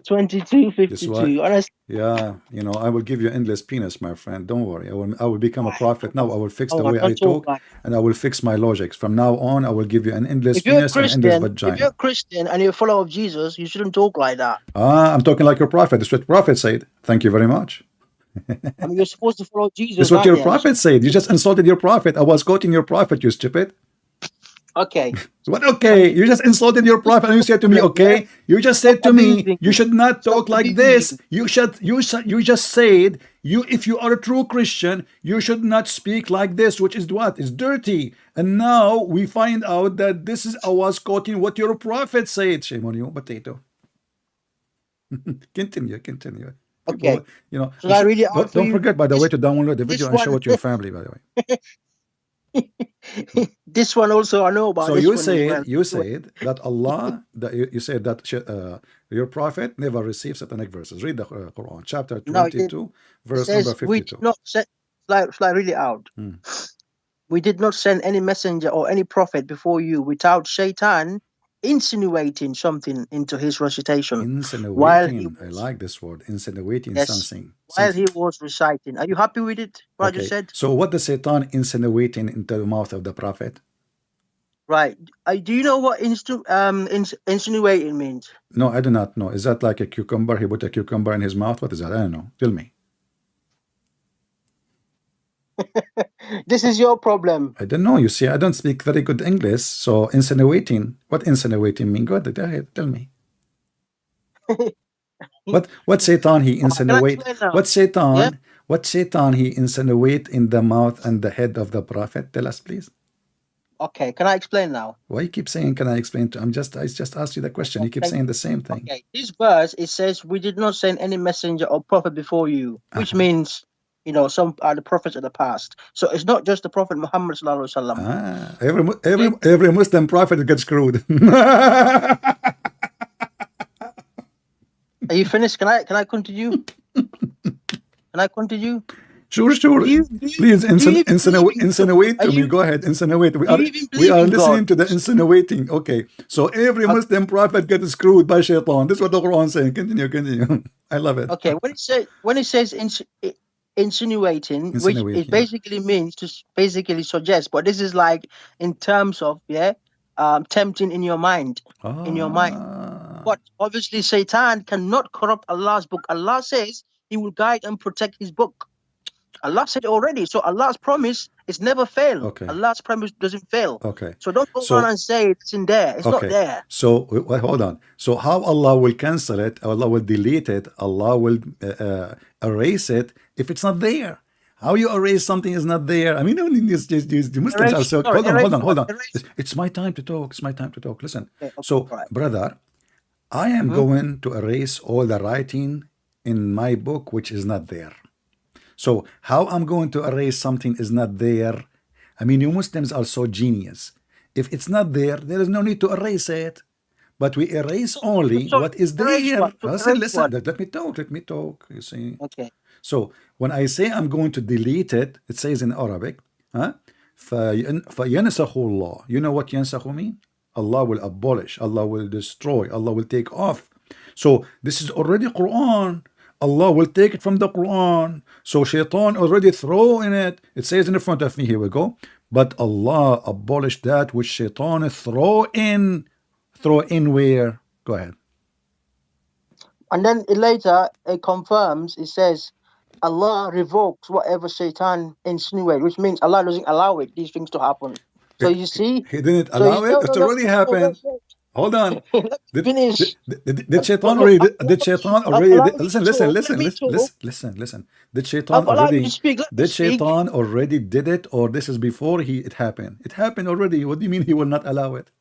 22:52. Honestly. Yeah, you know, I will give you endless penis, my friend. Don't worry. I will become a prophet now. I will fix the way I talk, and I will fix my logics. From now on, I will give you an endless penis and endless vagina. If you're a Christian and you're a follower of Jesus, you shouldn't talk like that. Ah, I'm talking like your prophet. That's what the prophet said. Thank you very much. I mean, you're supposed to follow Jesus. That's what your prophet said. You just insulted your prophet. I was quoting your prophet, you stupid. Okay. What okay? You just insulted your prophet and you said to me, okay? You just said to me, you should not talk like this. You just said, if you are a true Christian, you should not speak like this, which is what? It's dirty. And now we find out that this is I was quoting what your prophet said. Shame on you, potato. Continue. Okay. People, you know, so really don't forget, by the way, to download the video and show it to your family, by the way. This one also I know about. So this you one said you said that Allah, you said that your prophet never receives satanic verses. Read the Quran, chapter 22, verse number 52. We did not send, like really out. We did not send any messenger or any prophet before you without Shaitan insinuating something into his recitation. Insinuating. I like this word. Insinuating something. While he was reciting. Are you happy with it? What I just said? So what does Satan insinuating into the mouth of the prophet? Right. Do you know what insinuating means? No, I do not know. Is that like a cucumber? He put a cucumber in his mouth? What is that? I don't know. Tell me. This is your problem. I don't know. You see, I don't speak very good English. So insinuating, what insinuating mean? Go ahead, tell me. What Satan he insinuate? What Satan he insinuate in the mouth and the head of the prophet? Tell us, please. Okay, can I explain now? Why you keep saying, can I explain to? I just asked you the question. You keep saying the same thing. Okay, this verse it says we did not send any messenger or prophet before you, which means, you know, some are the prophets of the past. So it's not just the Prophet Muhammad sallallahu alaihi wasallam. Every Muslim prophet gets screwed. Are you finished? Can I continue? Can I continue? Sure. Please insinuate to me. Go ahead, insinuate. We are listening to the insinuating. Okay. So every Muslim prophet gets screwed by Shaitan. This is what the Quran is saying. Continue. I love it. Okay. When it says insinuating, which it basically means to basically suggest, but this is like in terms of tempting in your mind. In your mind. But obviously Satan cannot corrupt Allah's book. Allah says he will guide and protect his book. Allah said it already. So Allah's promise is never fail. Okay. Allah's promise doesn't fail. Okay. So don't go on and say it's in there. It's not there. So hold on. So how Allah will cancel it? Allah will delete it. Allah will erase it if it's not there. How you erase something is not there? I mean, the Muslims are so. Hold on. It's my time to talk. Listen. Okay, so, brother, I am going to erase all the writing in my book which is not there. So how I'm going to erase something is not there? I mean, you Muslims are so genius. If it's not there, there is no need to erase it. But we erase only So what is erase there. what? To Listen, erase listen. what? Let me talk. Let me talk. You see. Okay. So when I say I'm going to delete it, it says in Arabic, huh? فَيَنْسَخُ اللَّهُ. You know what ينسخ mean? Allah will abolish, Allah will destroy, Allah will take off. So this is already Quran. Allah will take it from the Quran. So Shaitan already throw in it. It says in the front of me, here we go. But Allah abolished that which Shaitan throw in. Throw in where? Go ahead. And then later it confirms, it says Allah revokes whatever Satan insinuated, which means Allah doesn't allow these things to happen. So you see, He didn't so you allow it. It's already no, happened. Hold on. let me finish. Did Shaitan Look, already? Did Shaitan already? allow me Listen, to listen, talk. Let listen, me listen, talk. listen, listen. Did Shaitan Allow me to already? speak. Let me Did speak. Shaitan already did it, or this is before it happened? It happened already. What do you mean he will not allow it?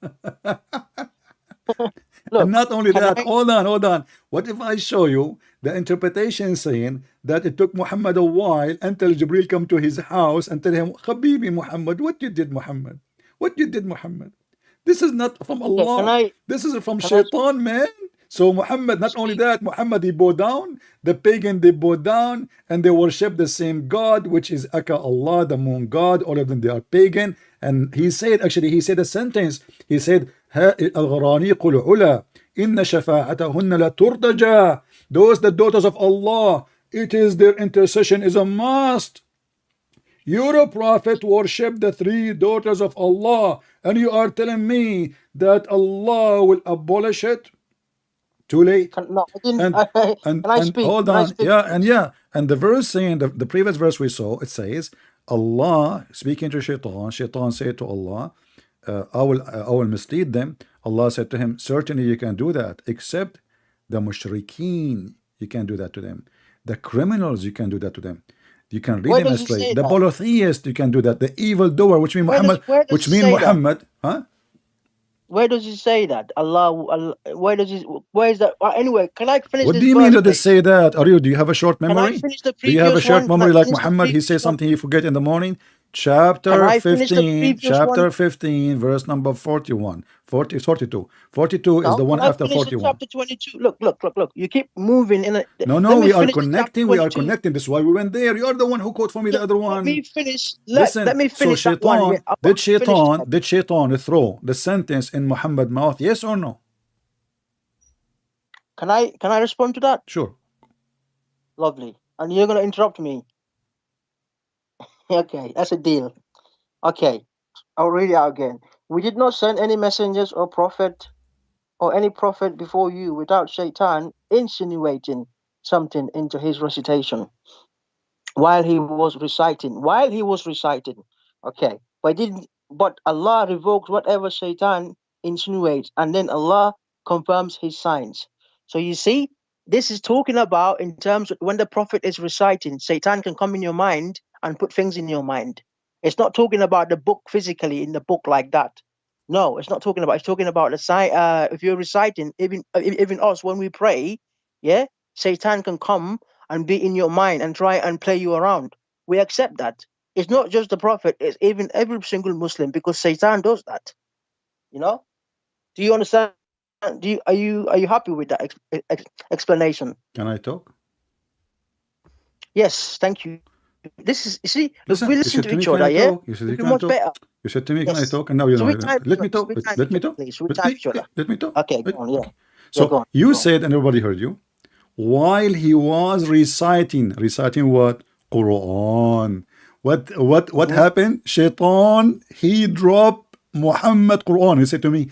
And Look, not only can that, I? hold on, hold on. What if I show you the interpretation saying that it took Muhammad a while until Jibril come to his house and tell him, Habibi Muhammad, what you did, Muhammad? What you did, Muhammad? This is not from Okay, Allah. This is from can I? Shaitan, man. So Muhammad, not only Speak? that, Muhammad he bowed down, the pagan they bowed down, and they worship the same God, which is Aka Allah, the moon God. All of them they are pagan. And he said, actually, he said a sentence. He said, الغرانيق العلا إن شفاعتهن لا ترتجى. Those the daughters of Allah, it is their intercession is a must. You're a prophet, worship the three daughters of Allah, and you are telling me that Allah will abolish it? Too late. No, I didn't. And Can I speak? hold Can I on, speak? yeah, and the verse saying the previous verse we saw, it says Allah speaking to Shaitan said to Allah, I will mislead them. Allah said to him, certainly you can do that, except the mushrikeen, you can do that to them. The criminals, you can do that to them. You can read Where them does it astray. say The that? polytheist, you can do that. The evil doer, which mean Where does Muhammad, it which mean say that? Muhammad, huh? Where does it say that? Allah, where does it? Where is that? Anyway, can I finish What this do you mean verse, that they please? say that? Do you have a short Can I memory? finish the Do you have a previous short one? Can I memory like finish the Muhammad? He previous says one? something he forget in the morning. Can Chapter I finish the 15, previous one? chapter 15, verse number 41, 40, 42. 42 is No, the one can I after finish the 41. chapter 22? Look. You keep moving in a. No, Let me we are finish the chapter connecting. We are 22. connecting. This is why we went there. You are the one who quote for me the Yeah, other let me one. finish. Let Listen, me so finish that one. Yeah, Shaitan, I want to finish that. did Shaitan throw the sentence in Muhammad's mouth? Yes or no? Can I respond to that? Sure. Lovely. And you're gonna interrupt me. Okay, that's a deal. Okay, I'll read it out again. We did not send any messengers or any prophet before you without Shaitan insinuating something into his recitation while he was reciting. Okay. But Allah revokes whatever Shaitan insinuates, and then Allah confirms his signs. So you see, this is talking about in terms of when the prophet is reciting, Satan can come in your mind and put things in your mind. It's not talking about the book physically in the book like that. No, it's not talking about. It's talking about the sign. If you're reciting, even us when we pray, yeah, Satan can come and be in your mind and try and play you around. We accept that. It's not just the prophet; it's even every single Muslim because Satan does that. You know? Do you understand? Are you happy with that explanation? Can I talk? Yes, thank you. This is, you see, if we Listen, you listen said to to me, each can other, I yeah, talk? You said we'll you be can much talk. better. You said to me, can I Yes. talk? And now you So know. we time Let each me other. talk. We time Let each me other, talk. please. We Let time me, each other. let me talk. Okay, go on. Yeah. Okay. Yeah, So go on. you Go on. said, and everybody heard you, while he was reciting what? Quran. What Mhm. happened? Shaitan, he dropped Muhammad Quran. He said to me,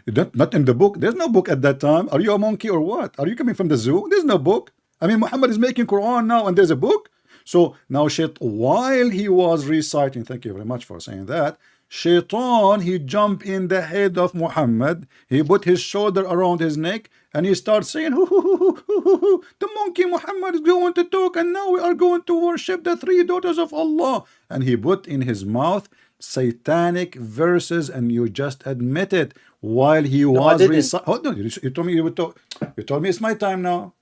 not in the book. There's no book at that time. Are you a monkey or what? Are you coming from the zoo? There's no book. I mean, Muhammad is making Quran now, and there's a book. So now, while he was reciting, thank you very much for saying that. Shaitan, he jumped in the head of Muhammad. He put his shoulder around his neck, and he starts saying, the monkey Muhammad is going to talk, and now we are going to worship the three daughters of Allah. And he put in his mouth satanic verses, and you just admit it while he No, I was didn't. reciting. Oh, no, you told me you would talk. You told me it's my time now.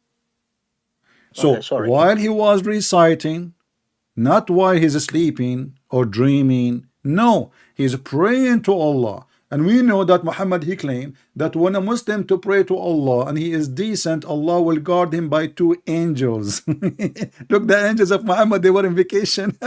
Okay, So sorry. while he was reciting, not while he's sleeping or dreaming. No, he's praying to Allah. And we know that Muhammad, he claimed that when a Muslim to pray to Allah and he is decent, Allah will guard him by two angels. Look, the angels of Muhammad, they were in vacation.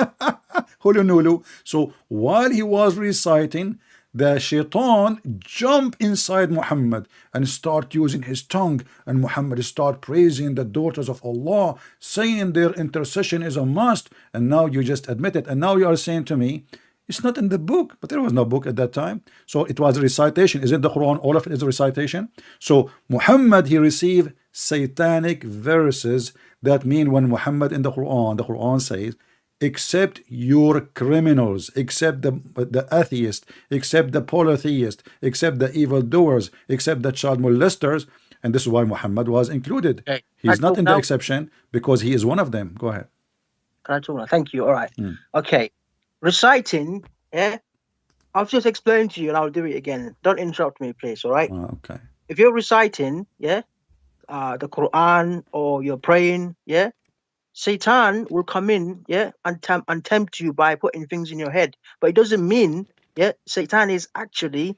Hulunulu. So while he was reciting, the shaitan jump inside Muhammad and start using his tongue, and Muhammad start praising the daughters of Allah, saying their intercession is a must. And now you just admit it, and now you are saying to me it's not in the book. But there was no book at that time, so it was a recitation. Is it the Quran? All of it is a recitation. So Muhammad, he received satanic verses. That mean when Muhammad in the Quran says, except your criminals, except the atheist, except the polytheist, except the evildoers, except the child molesters. And this is why Muhammad was included. Okay. He's not in the exception because he is one of them. Go ahead. Can I talk now? Thank you. All right. Okay. Reciting, yeah. I'll just explain to you and I'll do it again. Don't interrupt me, please. All right. Okay. If you're reciting, yeah, the Quran, or you're praying, yeah, Satan will come in, yeah, and tempt you by putting things in your head. But it doesn't mean, yeah, Satan is actually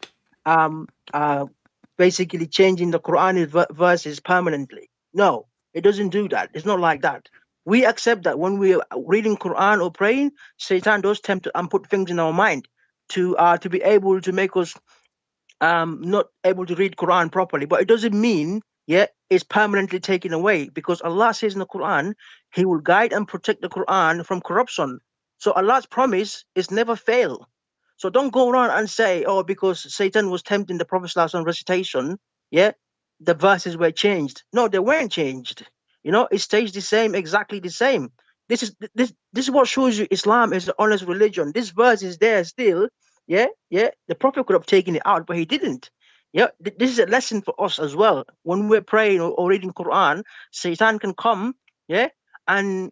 basically changing the Quranic verses permanently. No, it doesn't do that. It's not like that. We accept that when we're reading Quran or praying, Satan does tempt and put things in our mind to be able to make us not able to read Quran properly. But it doesn't mean, yeah, it's permanently taken away, because Allah says in the Quran, He will guide and protect the Quran from corruption. So Allah's promise is never fail. So don't go around and say, oh, because Satan was tempting the Prophet ﷺ recitation, yeah, the verses were changed. No, they weren't changed. You know, it stays the same, exactly the same. This is what shows you Islam is an honest religion. This verse is there still. Yeah. The Prophet could have taken it out, but he didn't. Yeah, this is a lesson for us as well. When we're praying or reading Quran, Satan can come, yeah, and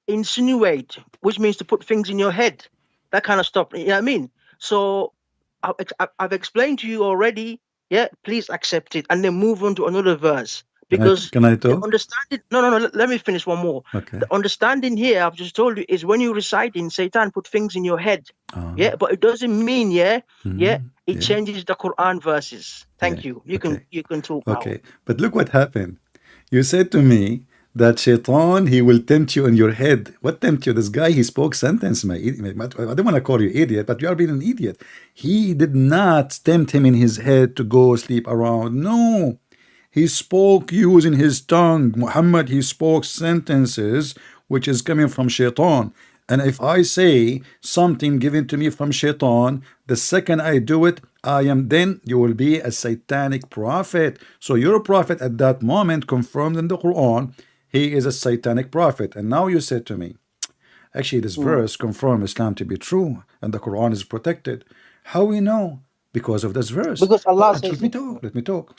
insinuate, which means to put things in your head, that kind of stuff. You know what I mean? So I've explained to you already. Yeah, please accept it and then move on to another verse. Because can I the talk? understanding, no, let me finish one more. Okay. The understanding here, I've just told you, is when you reciting, Satan put things in your head. Yeah, but it doesn't mean, it changes the Quran verses. Thank you. You can talk now. Okay, but look what happened. You said to me that Shaitan, he will tempt you in your head. What tempt you? This guy, he spoke sentence. I don't want to call you idiot, but you are being an idiot. He did not tempt him in his head to go sleep around. No. He spoke using his tongue. Muhammad, he spoke sentences which is coming from Shaitan. And if I say something given to me from Shaitan, the second I do it, then you will be a satanic prophet. So your prophet at that moment confirmed in the Quran, he is a satanic prophet. And now you said to me, actually this verse confirms Islam to be true and the Quran is protected. How we know? Because of this verse. Because Allah says, let me talk.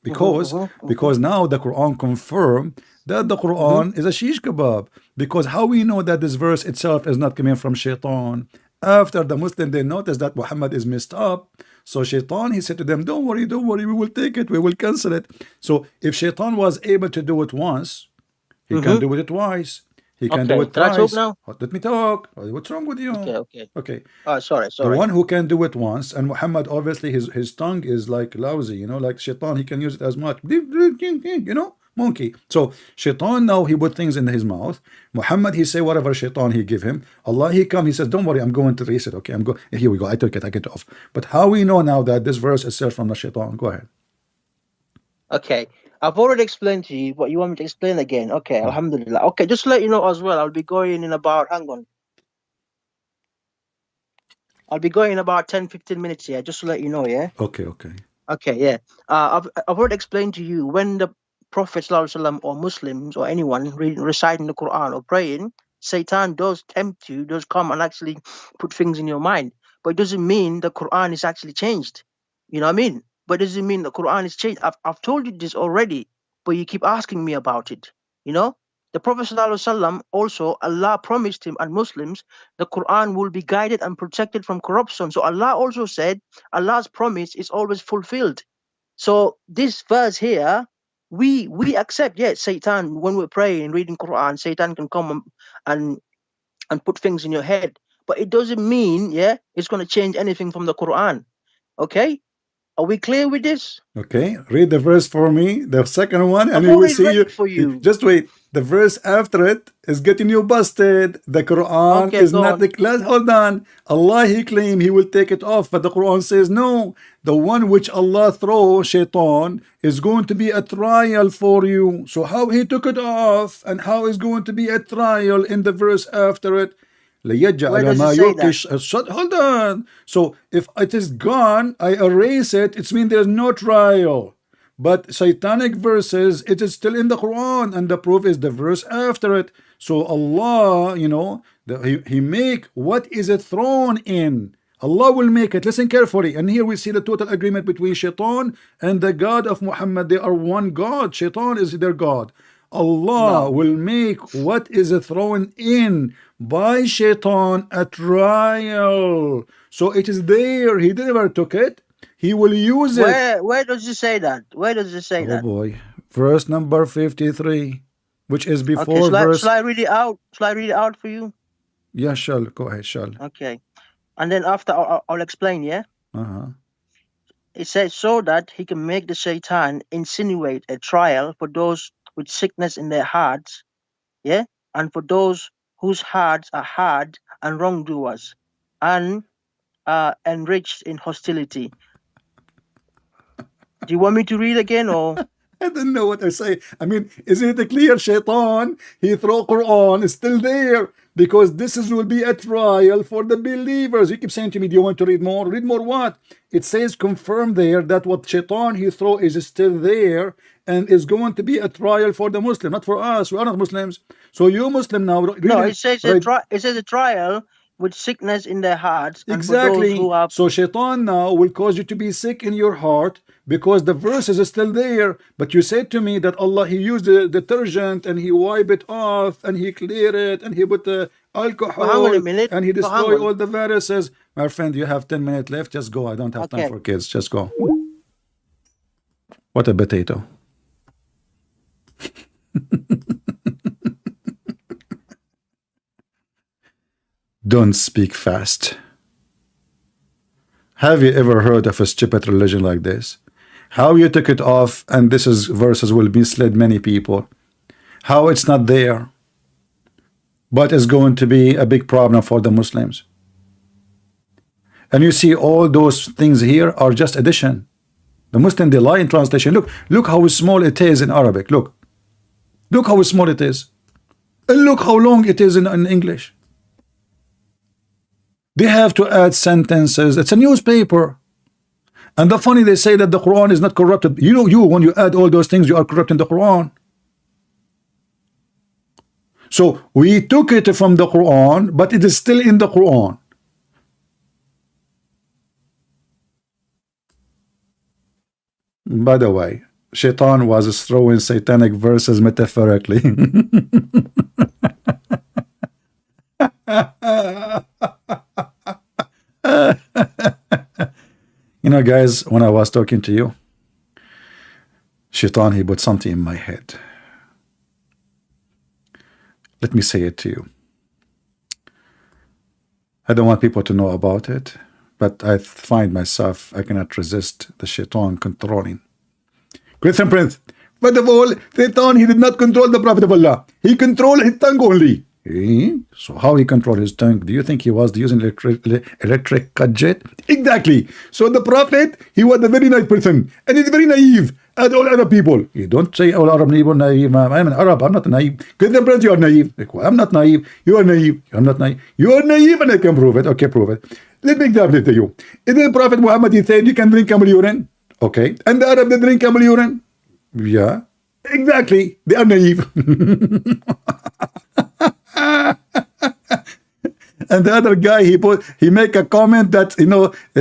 Because now the Quran confirmed that the Quran is a shish kebab. Because how we know that this verse itself is not coming from Shaitan? After the Muslim, they noticed that Muhammad is messed up. So Shaitan, he said to them, don't worry, we will take it, we will cancel it. So if Shaitan was able to do it once, he can do it twice. He can do it twice. Can I talk now? Let me talk. What's wrong with you? Okay. Oh, sorry. The one who can do it once, and Muhammad, obviously, his tongue is like lousy, like Shaitan, he can use it as much, monkey. So Shaitan, now he put things in his mouth. Muhammad, he say whatever Shaitan he give him. Allah, he come, he says, don't worry, I'm going to erase it. Okay, here we go, I took it off. But how we know now that this verse is self from the Shaitan? Go ahead. Okay. I've already explained to you, but you want me to explain again? Okay, Alhamdulillah. Okay, just to let you know as well, I'll be going in about, hang on. I'll be going in about 10-15 minutes here, just to let you know, yeah? Okay, yeah. I've already explained to you, when the Prophet ﷺ or Muslims or anyone reciting the Quran or praying, Satan does tempt you, does come and actually put things in your mind. But it doesn't mean the Quran is actually changed. You know what I mean? But it doesn't mean the Quran is changed. I've told you this already, but you keep asking me about it. The Prophet ﷺ also, Allah promised him and Muslims, the Quran will be guided and protected from corruption. So Allah also said, Allah's promise is always fulfilled. So this verse here, we accept, Satan, when we're praying, reading Quran, Satan can come and and put things in your head. But it doesn't mean, yeah, it's going to change anything from the Quran. Okay? Are we clear with this? Okay, read the verse for me, the second one, and I've we will already see read you. it for you. Just wait. The verse after it is getting you busted. The Quran Okay, is go not on. the. Hold on. Allah, He claimed He will take it off, but the Quran says no. The one which Allah throw, shaitan, is going to be a trial for you. So how He took it off, and how is going to be a trial in the verse after it? Where ليجعل does it ما say يلقي that? hold on. So if it is gone, I erase it. It means there's no trial. But satanic verses, it is still in the Quran, and the proof is the verse after it. So Allah, he make what is it thrown in. Allah will make it. Listen carefully. And here we see the total agreement between Shaitan and the God of Muhammad. They are one God. Shaitan is their God. Allah No. will make what is thrown in by Shaitan a trial. So it is there. He never took it. He will use it. Where does it say that? Where does it say Oh that? boy. Verse number 53, which is Okay, before verse. shall I read it out? Shall I read it out for you? Yeah, shall. Go ahead, shall. Okay. And then after I'll explain, yeah? It says, so that he can make the shaitan insinuate a trial for those with sickness in their hearts, yeah? And for those whose hearts are hard and wrongdoers and are enriched in hostility. Do you want me to read again or? I don't know what I say. I mean, isn't it clear? Shaitan, he throw Quran is still there because will be a trial for the believers. You keep saying to me, do you want to read more? Read more what? It says confirm there that what Shaitan he throw is still there and is going to be a trial for the Muslim, not for us. We are not Muslims. So you Muslim now. Really, no, it says right? It says a trial with sickness in their hearts. And Exactly. for those who have... So Shaitan now will cause you to be sick in your heart because the verses are still there. But you said to me that Allah, He used the detergent and He wipe it off and He clear it and He put the alcohol hang on a minute. and He destroy all the viruses. My friend, you have 10 minutes left. Just go. I don't have time for kids. Just go. What a potato. Don't speak fast. Have you ever heard of a stupid religion like this? How you took it off and this is verses will mislead many people. How it's not there, but it's going to be a big problem for the Muslims. And you see all those things here are just addition. The Muslim, they lie in translation. Look how small it is in Arabic. Look how small it is. And look how long it is in English. They have to add sentences. It's a newspaper. And the funny, they say that the Quran is not corrupted. When you add all those things, you are corrupting the Quran. So we took it from the Quran, but it is still in the Quran. By the way, Shaitan was throwing satanic verses metaphorically. Guys, when I was talking to you, Shaitan, he put something in my head. Let me say it to you. I don't want people to know about it, but I find myself, I cannot resist the Shaitan controlling. Christian Prince, first of all, Shaitan, he did not control the Prophet of Allah. He controlled his tongue only. So how he controlled his tongue? Do you think he was using electric jet? Exactly. So the Prophet, he was a very nice person and he's very naive as all other people. You don't say all Arab people naive. I'm an Arab. I'm not naive. Christian Prince, you are naive. I'm not naive. You are naive. I'm not naive. You are naive and I can prove it. Okay, prove it. Let me example it to you. In the Prophet Muhammad, he said you can drink camel urine. Okay. And the Arab, they drink camel urine. Yeah. Exactly. They are naive. And the other guy, he make a comment that,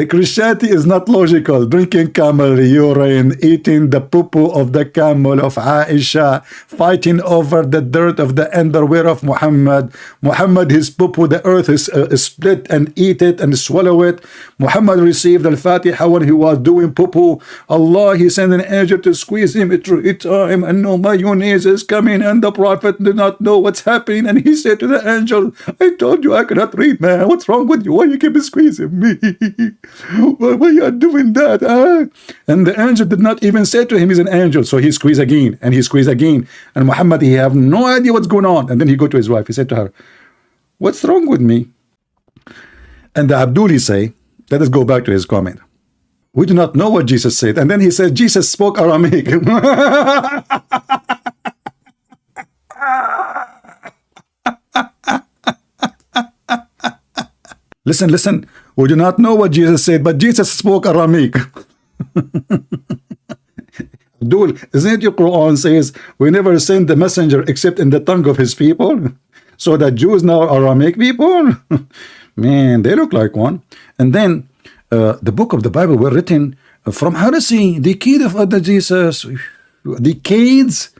Christianity is not logical. Drinking camel urine, eating the poo-poo of the camel of Aisha, fighting over the dirt of the underwear of Muhammad. Muhammad, his poo-poo, the earth is split and eat it and swallow it. Muhammad received al-Fatiha when he was doing poo-poo. Allah, he sent an angel to squeeze him every time, and no mayonnaise is coming, and the Prophet did not know what's happening, and he said to the angel, I told you I cannot read, man. What's wrong with you? Why you keep squeezing me? Why you are doing that? And the angel did not even say to him he's an angel. So he squeezed again, and he squeezed again. And Muhammad, he have no idea what's going on. And then he go to his wife. He said to her, what's wrong with me? And the Abduli say, let us go back to his comment. We do not know what Jesus said. And then he said, Jesus spoke Aramaic. Listen. We do not know what Jesus said, but Jesus spoke Aramaic. Abdul, isn't it your Quran says, we never send the messenger except in the tongue of his people? So the Jews now are Aramaic people? Man, they look like one. And then the book of the Bible were written from heresy, decade of other Jesus, decades.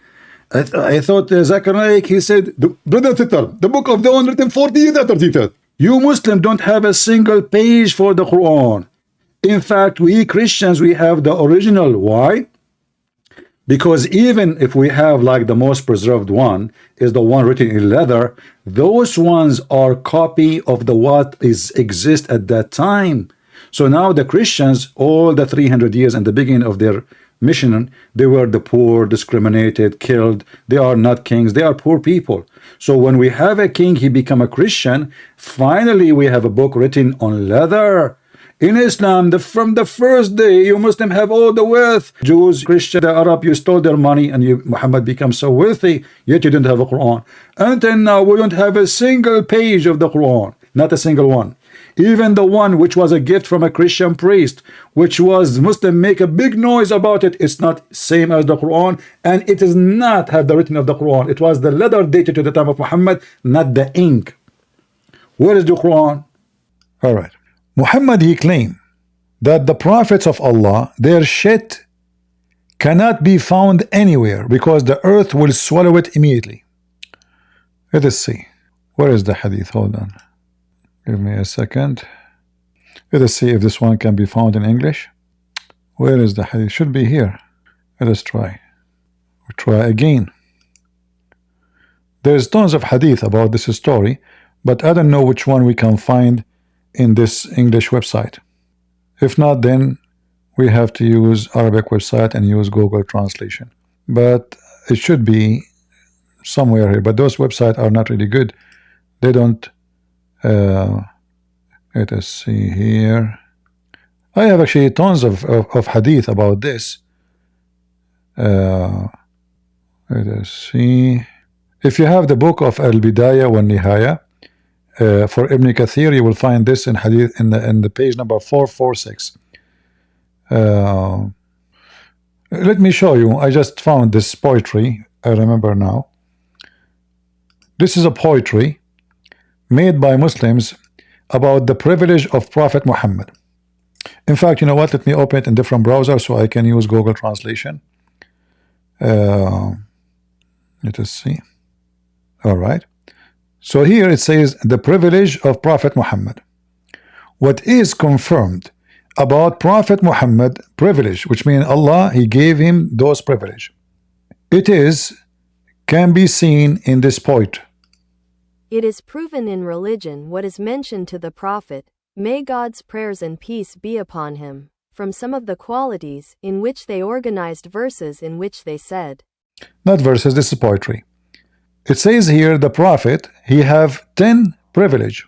I thought Zechariah, he said, Brother Titter, the book of the one written 40 years after Titter. You Muslims don't have a single page for the Quran. In fact, we Christians, we have the original. Why? Because even if we have like the most preserved one is the one written in leather, those ones are copy of the what is exist at that time. So now the Christians, all the 300 years and the beginning of their mission, they were the poor, discriminated, killed. They are not kings, they are poor people. So when we have a king, he become a Christian. Finally, we have a book written on leather. In Islam, from the first day, you Muslim have all the wealth. Jews, Christians, the Arab, you stole their money, and Muhammad becomes so wealthy, yet you didn't have a Quran. Until now, we don't have a single page of the Quran, not a single one. Even the one which was a gift from a Christian priest, which was Muslim make a big noise about it, it's not same as the Quran, and it does not have the written of the Quran. It was the letter dated to the time of Muhammad, not the ink. Where is the Quran? All right. Muhammad, he claimed that the prophets of Allah, their shit cannot be found anywhere because the earth will swallow it immediately. Let us see. Where is the hadith? Hold on. Give me a second. Let us see if this one can be found in English. Where is the hadith? Should be here. Let us try. We'll try again. There's tons of hadith about this story, but I don't know which one we can find in this English website. If not, then we have to use Arabic website and use Google translation. But it should be somewhere here. But those websites are not really good. They don't. Let us see here. I have actually tons of hadith about this. Let us see. If you have the book of Al-Bidayah wa Nihaya, for Ibn Kathir, you will find this in hadith in the page number 446. Let me show you. I just found this poetry. I remember now. This is a poetry made by Muslims about the privilege of Prophet Muhammad. In fact, you know what? Let me open it in different browsers so I can use Google translation. Let us see. All right. So here it says the privilege of Prophet Muhammad. What is confirmed about Prophet Muhammad privilege, which means Allah, he gave him those privilege. It can be seen in this poet. It is proven in religion what is mentioned to the Prophet, may God's prayers and peace be upon him, from some of the qualities in which they organized verses in which they said. Not verses, this is poetry. It says here the Prophet, he have 10 privilege.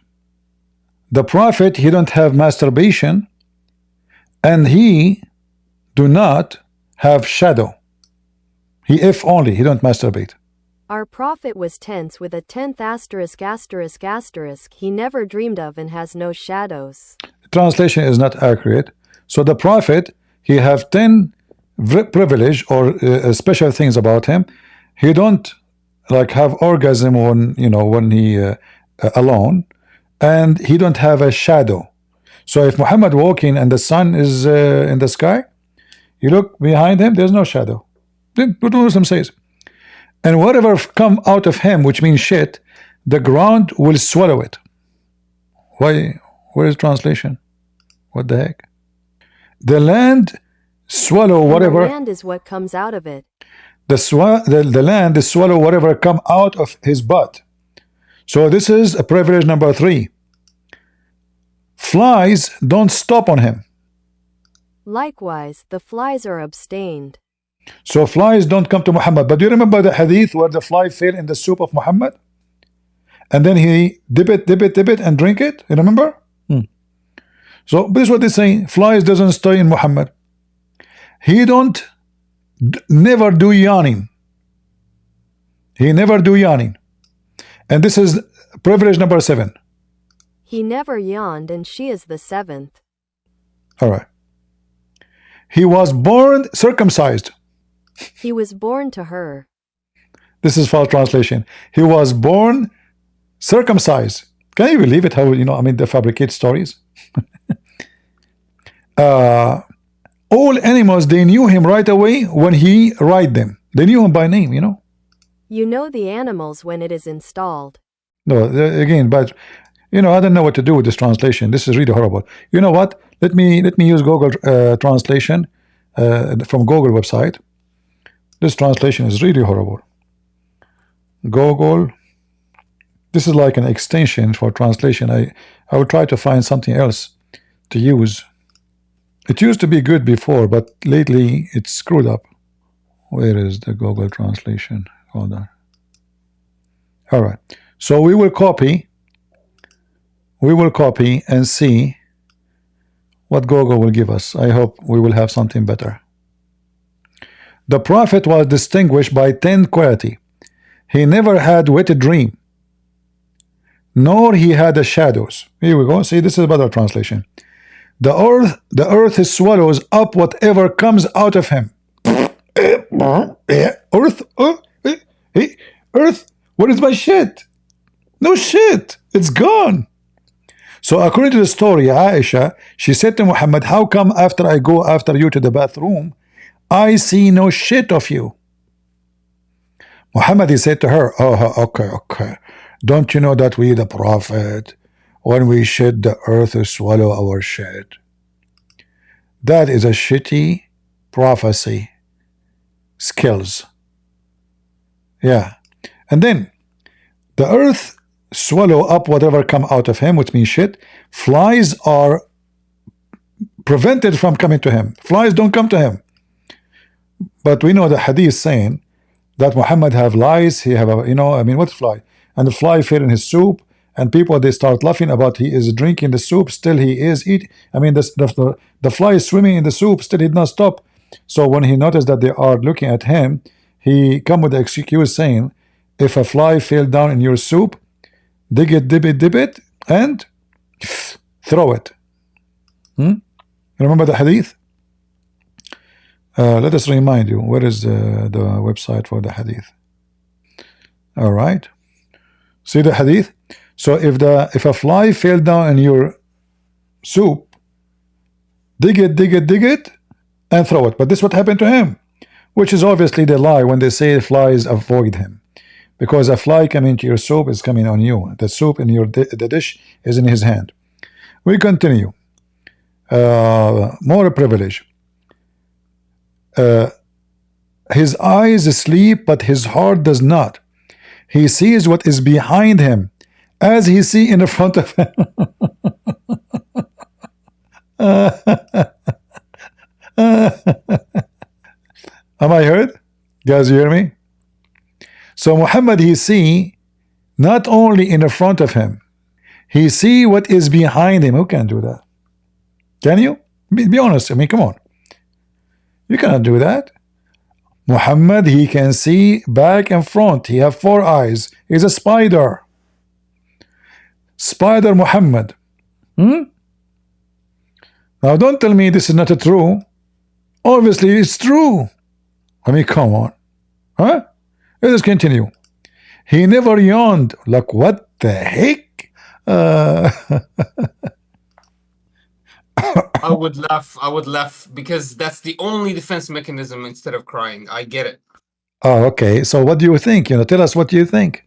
The Prophet, he don't have masturbation, and he do not have shadow. He if only, he don't masturbate. Our Prophet was tense with a 10th asterisk asterisk asterisk he never dreamed of and has no shadows. Translation is not accurate. So the Prophet, he have 10 privilege or special things about him. He don't like have orgasm when he alone, and he don't have a shadow. So if Muhammad walking and the sun is in the sky, you look behind him, there's no shadow. Then what Muslim says, and whatever come out of him, which means shit, the ground will swallow it. Why? Where is translation? What the heck? The land swallow whatever. The land is what comes out of it. The land is swallow whatever come out of his butt. So this is a privilege number 3. Flies don't stop on him. Likewise, the flies are abstained. So flies don't come to Muhammad. But do you remember the hadith where the fly fell in the soup of Muhammad? And then he dip it and drink it? You remember? So this is what they say. Flies doesn't stay in Muhammad. He don't never do yawning. He never do yawning. And this is privilege number 7. He never yawned, and she is the 7th. All right. He was born circumcised. He was born to her. This is false translation. He was born circumcised. Can you believe it? How, I mean, they fabricate stories. All animals, they knew him right away when he ride them. They knew him by name, You know the animals when it is installed. No, again, but I don't know what to do with this translation. This is really horrible. You know what? Let me use Google translation from Google website. This translation is really horrible. Google. This is like an extension for translation. I will try to find something else to use. It used to be good before, but lately it's screwed up. Where is the Google translation? Hold on. All right. So we will copy and see what Google will give us. I hope we will have something better. The Prophet was distinguished by 10 quality. He never had wet dream, nor he had the shadows. Here we go. See, this is a better translation. The earth swallows up whatever comes out of him. Earth, what is my shit? No shit, it's gone. So according to the story, Aisha, she said to Muhammad, how come after I go after you to the bathroom, I see no shit of you? Muhammad, he said to her, oh, okay. Don't you know that we, the Prophet, when we shit, the earth will swallow our shit? That is a shitty prophecy skills. Yeah. And then the earth swallow up whatever come out of him, which means shit. Flies are prevented from coming to him. Flies don't come to him. But we know the hadith saying that Muhammad have lice. He have what fly? And the fly fell in his soup, and people, they start laughing about he is drinking the soup, still he is eating. I mean, the fly is swimming in the soup, still he did not stop. So when he noticed that they are looking at him, he come with the excuse saying, if a fly fell down in your soup, dig it, and throw it. Remember the hadith? Let us remind you, where is the website for the hadith? All right. See the hadith? So if a fly fell down in your soup, dig it, and throw it. But this is what happened to him, which is obviously the lie when they say flies avoid him, because a fly coming into your soup is coming on you. The soup in the dish is in his hand. We continue. More privilege. His eyes sleep, but his heart does not. He sees what is behind him as he see in the front of him. Am I heard? Guys, you hear me? So Muhammad, he see not only in the front of him, he see what is behind him. Who can do that? Can you? Be honest. I mean, come on. You cannot do that. Muhammad, he can see back and front. He have 4 eyes. He's a spider. Spider Muhammad. Now don't tell me this is not true. Obviously it's true. I mean, come on. Let us continue. He never yawned. Like, what the heck? Uh, I would laugh. I would laugh because that's the only defense mechanism instead of crying. I get it. oh, okay. So what do you think? Tell us what you think.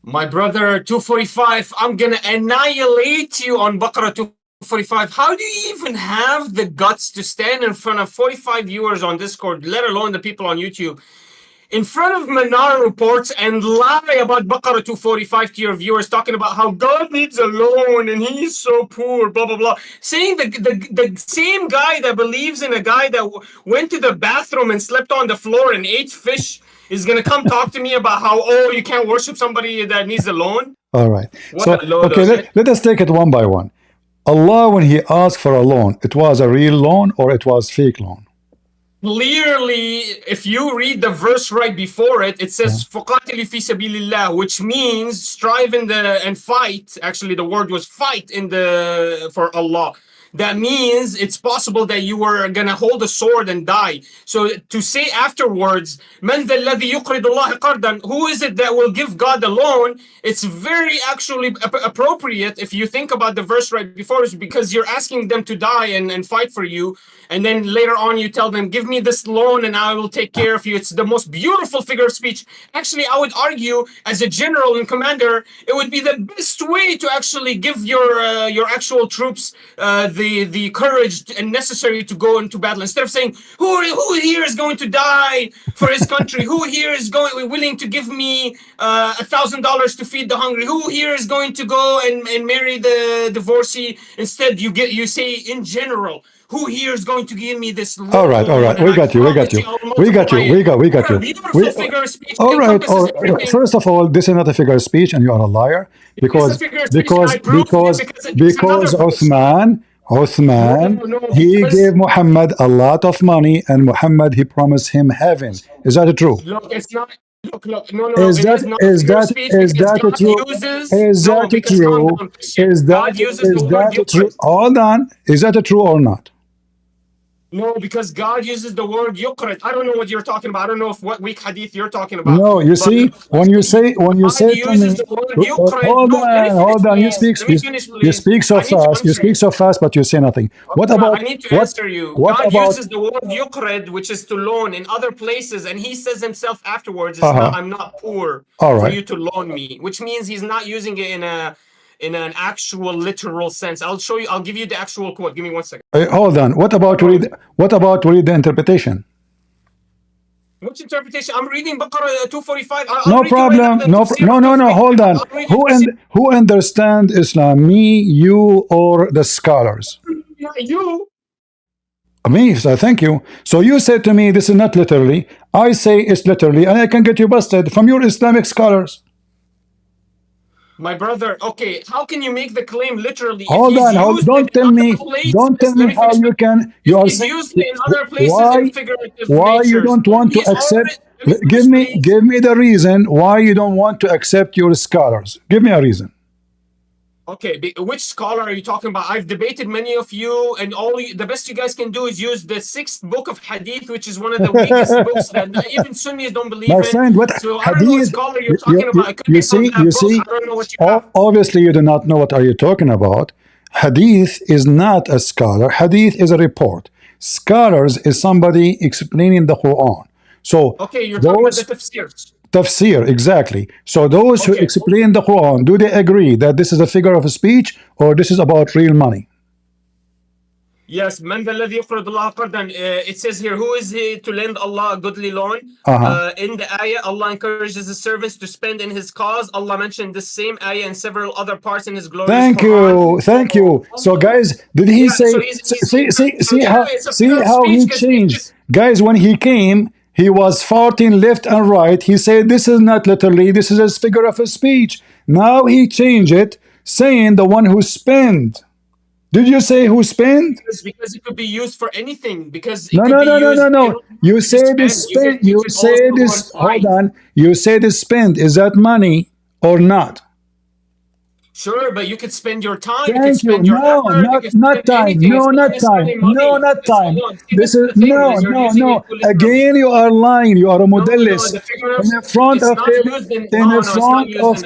My brother, 245, I'm gonna annihilate you on Baqarah 245. How do you even have the guts to stand in front of 45 viewers on Discord, let alone the people on YouTube, in front of Manar reports and lie about Baqarah 245 to your viewers, talking about how God needs a loan and he's so poor, blah, blah, blah. Saying the same guy that believes in a guy that went to the bathroom and slept on the floor and ate fish is going to come talk to me about how, oh, you can't worship somebody that needs a loan? All right. What So, a load okay, of shit. let us take it one by one. Allah, when He asked for a loan, it was a real loan or it was fake loan? Clearly, if you read the verse right before it, it says فَقَاتِلِ فِي سَبِيلِ اللَّهِ, which means strive in the and fight. Actually, the word was fight in the for Allah. That means it's possible that you were gonna hold a sword and die. So to say afterwards, مَنْ ذَا الَّذِي يُقْرِضُ اللَّهِ قَرْضًا, who is it that will give God a loan? It's very actually appropriate if you think about the verse right before, is because you're asking them to die and fight for you. And then later on, you tell them, give me this loan and I will take care of you. It's the most beautiful figure of speech. Actually, I would argue, as a general and commander, it would be the best way to actually give your actual troops the courage and necessary to go into battle. Instead of saying, who here is going to die for his country? Who here is willing to give me $1,000 to feed the hungry? Who here is going to go and marry the divorcee? Instead, you say in general, who here is going to give me this loan? All right, all right. We got you. We got you. We got you. We got What a you. beautiful figure of speech. All right. Encompasses All, everything. first of all, this is not a figure of speech, and you are a liar It's a because figure of speech, and I proved it because it's because another verse. Uthman, No, he because gave Muhammad a lot of money, and Muhammad he promised him heaven. Is that true? look, it's not. Look, no. Is It that is not a figure of speech is because that God true? uses. Is No, that because calm true? down, Christian. God uses the word True? Eucharist. Hold on. Is that true or not? No, because God uses the word Yuqrit. I don't know what you're talking about. I don't know what weak hadith you're talking about. No, you But see, when you say God to me, uses the word Yuqrit. hold No, let me on, finish, hold on. please. Let me finish, You please. speak so I need to fast. You answer speak you. so fast, but you say nothing. What Okay, about I need to answer you. What God about? uses the word Yuqrid, which is to loan, in other places, and He says Himself afterwards, "It's not. I'm not poor All for right. you to loan me," which means He's not using it in an actual literal sense. I'll show you. I'll give you the actual quote. Give me 1 second. Hold on. What about read the interpretation? Which interpretation? I'm reading Baqarah 245. I'll No read you right now problem. the No, tafsir no, of no, no. 245. Hold on. I'll read you the tafsir. Who understand Islam? Me, you, or the scholars? You. Me. So thank you. So you said to me, this is not literally. I say it's literally, and I can get you busted from your Islamic scholars. My brother, okay, how can you make the claim literally if Hold he's on. used it Don't in tell other me. places? Don't tell Let me me how finish. you can. If You are he's saying used it in other places in figurative why you natures, don't then want to he's already. accept? Let me finish, please. Give me the reason why you don't want to accept your scholars. Give me a reason. Okay, which scholar are you talking about? I've debated many of you, and the best you guys can do is use the 6th book of Hadith, which is one of the weakest books that even Sunnis don't believe My in. friend, what So I don't know what hadith? scholar you're talking about. It could You be from see, that book. I don't know what you have. obviously you do not know what are you talking about. Hadith is not a scholar. Hadith is a report. Scholars is somebody explaining the Quran. So Okay, you're talking about the tafsirs. tafsir, exactly. So those who explain the Quran, do they agree that this is a figure of speech or this is about real money? Yes, man الذي يقرض الله قرضا. It says here, who is he to lend Allah a goodly loan? In the ayah, Allah encourages His servants to spend in His cause. Allah mentioned this same ayah in several other parts in His glorious Quran. Thank you. So guys, did he say? So it's See a how he speech changed, guys. When he came, he was farting left and right. He said, "This is not literally. This is a figure of a speech." Now he changed it, saying the one who spent. Did you say who spent? Because it could be used for anything. Because it No, could no, be no, no, used. no, no. You said this spend. You said this. Hold on. You said this spend. Is that money or not? Sure, but you could spend your time, you could Thank you. spend your No, effort, you could not spend time. anything. No, It's not not time. necessarily money. No, not It's time. no, see, This this is is the thing, no, is you're no, using no. it too literally. Again, you are lying. You are a No, modelist. the figures, In the front it's of not used in, in the no, it's not front used of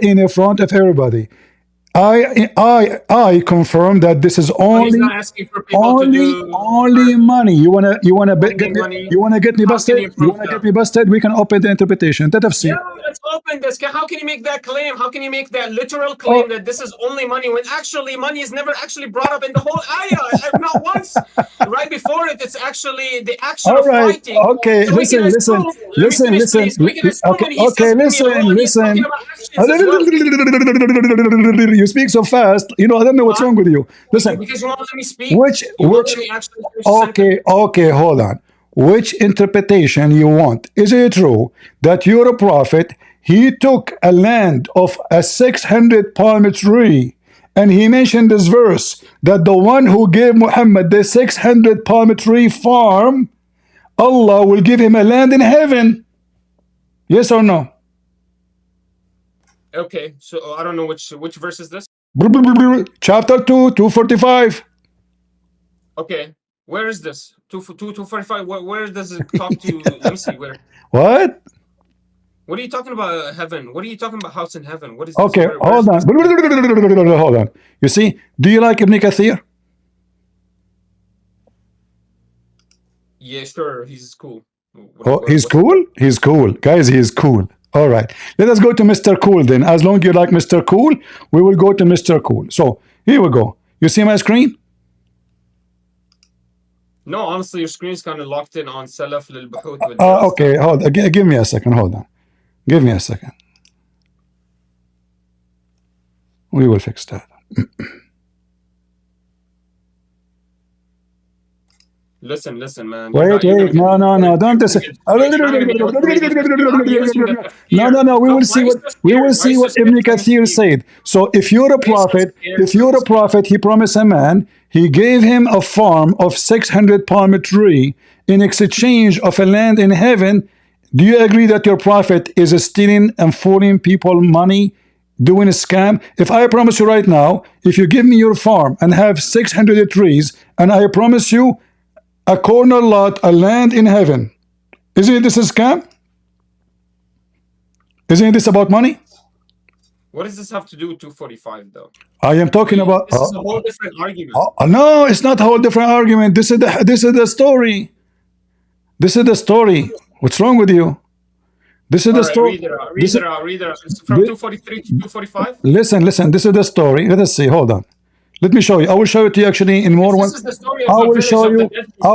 in in the front of everybody. I confirm that this is so he's only not asking for people to do money. You wanna only get me, money. you wanna get me How can busted? you You prove wanna get that? me busted? We can open the interpretation. Yeah, تفسير. let's open this. How can you make that claim? How can you make that literal Oh, claim that this is only money when actually money is never actually brought up in the whole ayah? Not once. Right before it, it's actually the action all of right. fighting. Okay. So we can assume, let me finish, please. We can assume Okay. when he Okay. says, "Leave me alone," he's talking about actions as well. You speak so fast. I don't know what's wrong with you. Listen. Because you won't let me speak. Which You won't which let me actually finish the sentence. okay, hold on. Which interpretation you want? Is it true that you're a prophet? He took a land of a 600 palm tree, and he mentioned this verse that the one who gave Muhammad the 600 palm tree farm, Allah will give him a land in heaven. Yes or no? Okay, so I don't know which verse is this. Chapter 2, 245. Okay, where is this? 245. Where does it talk to? Let me see. Where? What? What are you talking about? Heaven? What are you talking about? House in heaven? What is this? Okay, Where is hold on. this? Hold on. You see, do you like Ibn Kathir? Yeah, sure. He's cool. Oh, he's What's cool? He's cool. Guys, he's cool. All right. Let us go to Mr. Cool then. As long as you like Mr. Cool, we will go to Mr. Cool. So, here we go. You see my screen? No, honestly, your screen's kind of locked in on Salaf lil Buhut with Dras. Okay, hold on. Give me a second. Hold on. Give me a second. We will fix that. Listen, man. Wait. No. Don't listen. No. We will see what Ibn Kathir said. So if you're a prophet, he promised a man, he gave him a farm of 600 palm tree in exchange of a land in heaven. Do you agree that your prophet is stealing and fooling people money, doing a scam? If I promise you right now, if you give me your farm and have 600 trees, and I promise you a corner lot, a land in heaven, isn't this a scam? Isn't this about money? What does this have to do with 245 though? I am talking about. This is a whole different argument. No, it's not a whole different argument. This is the story. This is the story. What's wrong with you? This is the story. Read it out. It's from 243 to 245. Listen. This is the story. Let us see. Hold on. Let me show you. I will show it to you actually in more one. I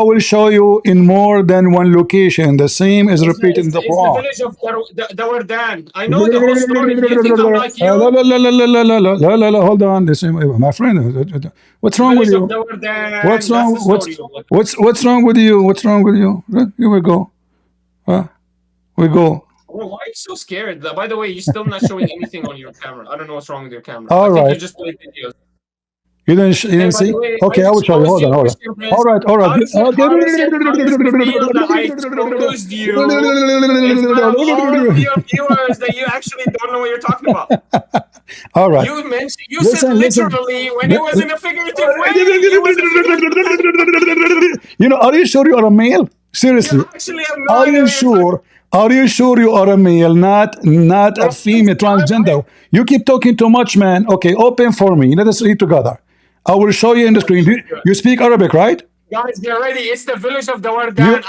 will show you in more than one location. The same is repeated in the Quran. It's the village of Dawardan. I know the whole story. Do you think I'm like you? Hold on. Listen, my friend. What's wrong with you? What's wrong? What's wrong with you? What's wrong with you? Here we go. We go. Well, why are you so scared? By the way, you're still not showing anything on your camera. I don't know what's wrong with your camera. All I think right. you just played videos. You didn't see? Way, okay, I will show you. Hold on. All right. How does it feel that I exposed you in front of all of your viewers that you actually don't know what you're talking about? All right. You said literally when it was in a figurative way. Are you sure you are a male? Seriously. Are you sure? Are you sure you are a male, not a female, transgender? You keep talking too much, man. Okay, open for me. Let us read together. I will show you in the screen. You speak Arabic, right? Guys, get ready. It's the village of Dawardan.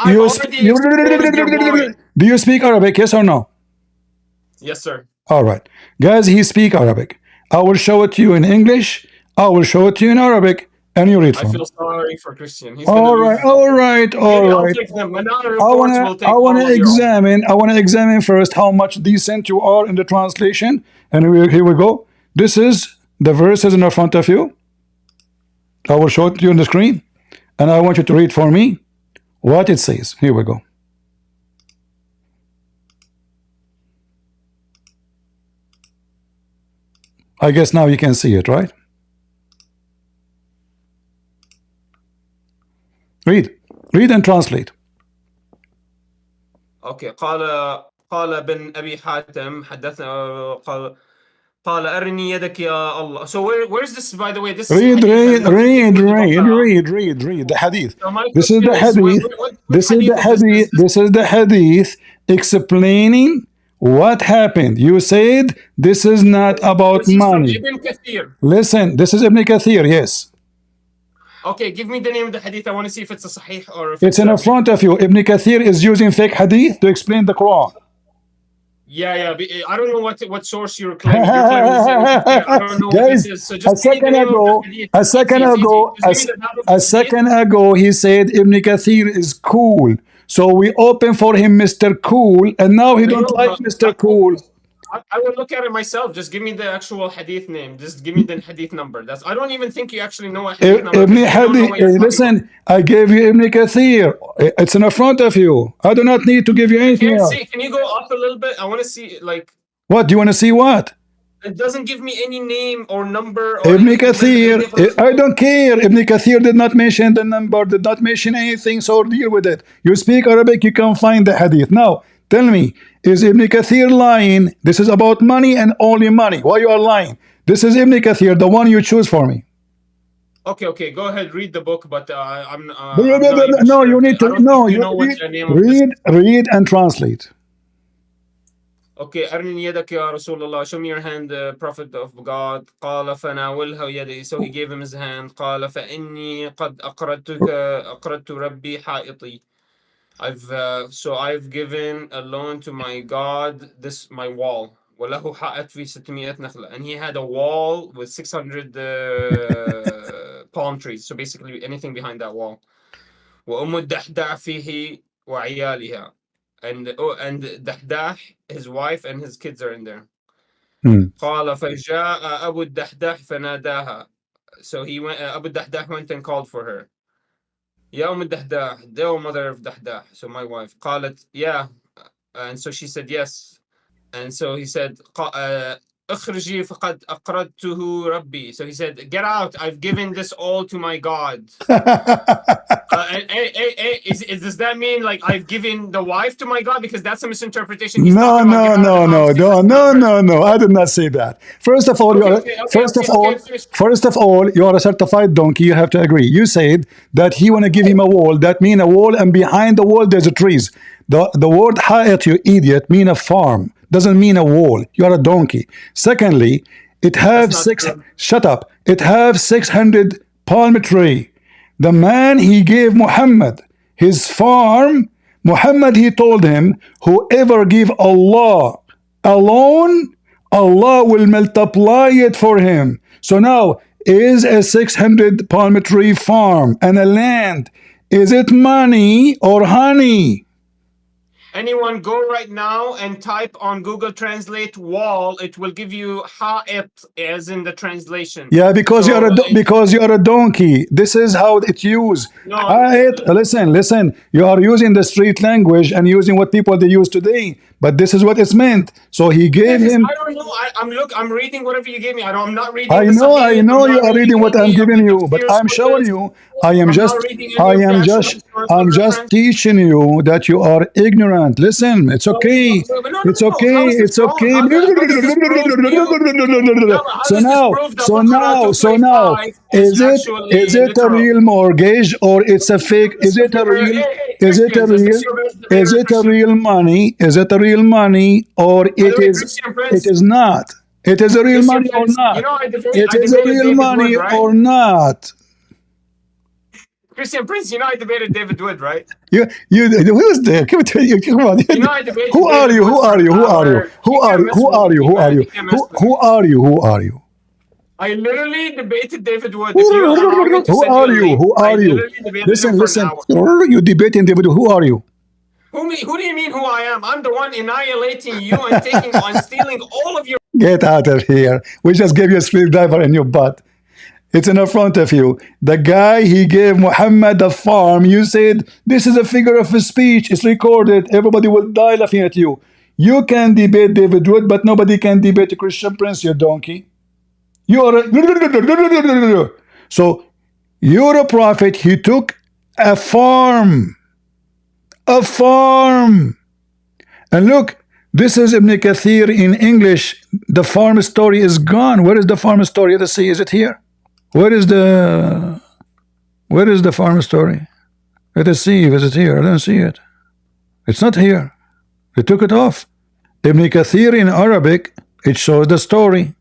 Do you speak Arabic? Yes or no? Yes, sir. All right. Guys, he speak Arabic. I will show it to you in English. I will show it to you in Arabic. And you read from. I feel sorry for Christian. All right. I want to examine first how much decent you are in the translation. And here we go. This is the verses in front of you. I will show it to you on the screen. And I want you to read for me what it says. Here we go. I guess now you can see it, right? Read and translate. Okay. قال ابن أبي حاتم حدثنا قال أرني يدك يا الله. So where's this, by the way? This is Read, hadith, read, and read, what read, Baqarah. read the hadith. So my This is question the is, hadith. what This is the hadith is hadith. this? This is the hadith explaining what happened. You said this is not about This is from money. Ibn Kathir. Listen, this is Ibn Kathir, yes. Okay, give me the name of the hadith. I want to see if it's a sahih or if It's in a... front of you. Ibn Kathir is using fake hadith to explain the Quran. Yeah. I don't know what source you're claiming. You're claiming this Ibn Kathir. I don't know what this is. So just give me the name of the hadith. a second It's easy. ago, Just give me the name of the hadith. second ago, he said Ibn Kathir is cool. So we open for him Mr. Cool, and now he don't like Mr. Cool. I will look at it myself. Just give me the actual hadith name. Just give me the hadith number. I don't even think you actually know a hadith number. Ibn because you don't know Hadith, what you're talking listen, about. I gave you Ibn Kathir. It's in front of you. I do not need to give you anything Can't else. see. Can you go up a little bit? I want to see, like, What? Do you want to see what? it doesn't give me any name or number or Ibn anything. Kathir, I don't care. Ibn Kathir did not mention the number, did not mention anything, so deal with it. You speak Arabic, you can find the hadith. Now, tell me, is Ibn Kathir lying? This is about money and only money. Why you are lying? This is Ibn Kathir, the one you choose for me. Okay, go ahead, read the book, but I'm not No, sure. you need to, no, you you know what the name of this. read and translate. Okay, أرني يدك يا رسول الله. Show me your hand, Prophet of God. قال فناولها يدي. So he gave him his hand. قال فإني قد أقرضت ربي حائطي. I've given a loan to my God, this my wall. وله حائط في 600 نخلة. And he had a wall with 600 palm trees. So basically anything behind that wall. وأم الدحداح فيه وعيالها. And Dahdah, his wife and his kids are in there. قال فجاء أبو الدحداح فناداها. So he went. Abu Dahdah went and called for her. يا أم الدحداح, the mother of Dahdah. So my wife. قالت yeah, and so she said yes, and so he said اخرجي فقد أقرضته ربي. So he said, get out, I've given this all to my God. Does that mean like I've given the wife to my God? Because that's a misinterpretation. No, I did not say that. First of all, you are a certified donkey. You have to agree. You said that he want to give him a wall. That mean a wall, and behind the wall there's a trees. The word ha'at, you idiot, mean a farm. Doesn't mean a wall. You are a donkey. Secondly, it have shut up. It have 600 palm tree. The man he gave Muhammad his farm. Muhammad, he told him, whoever give Allah alone, Allah will multiply it for him. So now, is a 600 palm tree farm and a land, is it money or honey? Anyone go right now and type on Google Translate wall. It will give you ha'it as in the translation. Yeah, because you are a donkey. This is how it's used. No, Ha'it. Listen. You are using the street language and using what people they use today. But this is what it's meant. So he gave him. I don't know. I'm reading whatever you gave me. I'm not reading. I know you are reading what I'm giving you, but I'm showing you. I'm just teaching you that you are ignorant. Listen, it's okay. It's okay. It's okay. So now, is it a real mortgage or it's a fake? Is it a real money? Is it a real money or it is not? It is a real money or not? It is a real money or not? Christian Prince, you know I debated David Wood, right? Who is there? Come on. Who are you? I literally debated David Wood. Who are you? Listen. You debating David Wood. Who are you? Who do you mean who I am? I'm the one annihilating you and stealing all of your... Get out of here. We just gave you a screwdriver in your butt. It's in front of you. The guy, he gave Muhammad a farm. You said, this is a figure of speech. It's recorded. Everybody will die laughing at you. You can debate David Wood, but nobody can debate the Christian Prince, you donkey. You are a... So, you're a prophet. He took a farm. And look, This is Ibn Kathir in English. The farm story is gone. Where is the farm story? Let us see. Is it here? Where is the farm story? Let us see if it's here. I don't see it. It's not here. They took it off. Ibn Kathir in Arabic, it shows the story.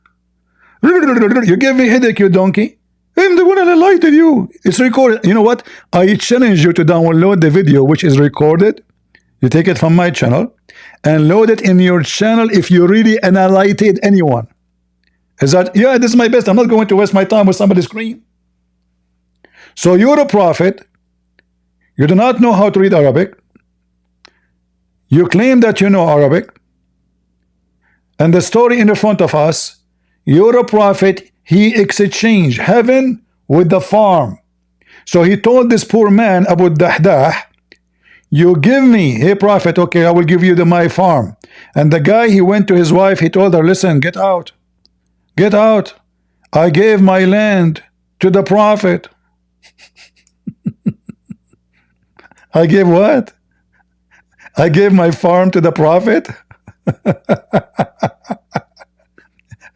You gave me headache, you donkey. I'm the one that lied to you. It's recorded. You know what? I challenge you to download the video which is recorded. You take it from my channel and load it in your channel if you really annihilated anyone. Is that, yeah, this is my best. I'm not going to waste my time with somebody's screen. So you're a prophet. You do not know how to read Arabic. You claim that you know Arabic. And the story in the front of us, you're a prophet. He exchanged heaven with the farm. So he told this poor man, Abu Dahdah, you give me, hey prophet, okay, I will give you my farm. And the guy, he went to his wife, he told her, listen, get out. Get out. I gave my land to the prophet. I gave what? I gave my farm to the prophet?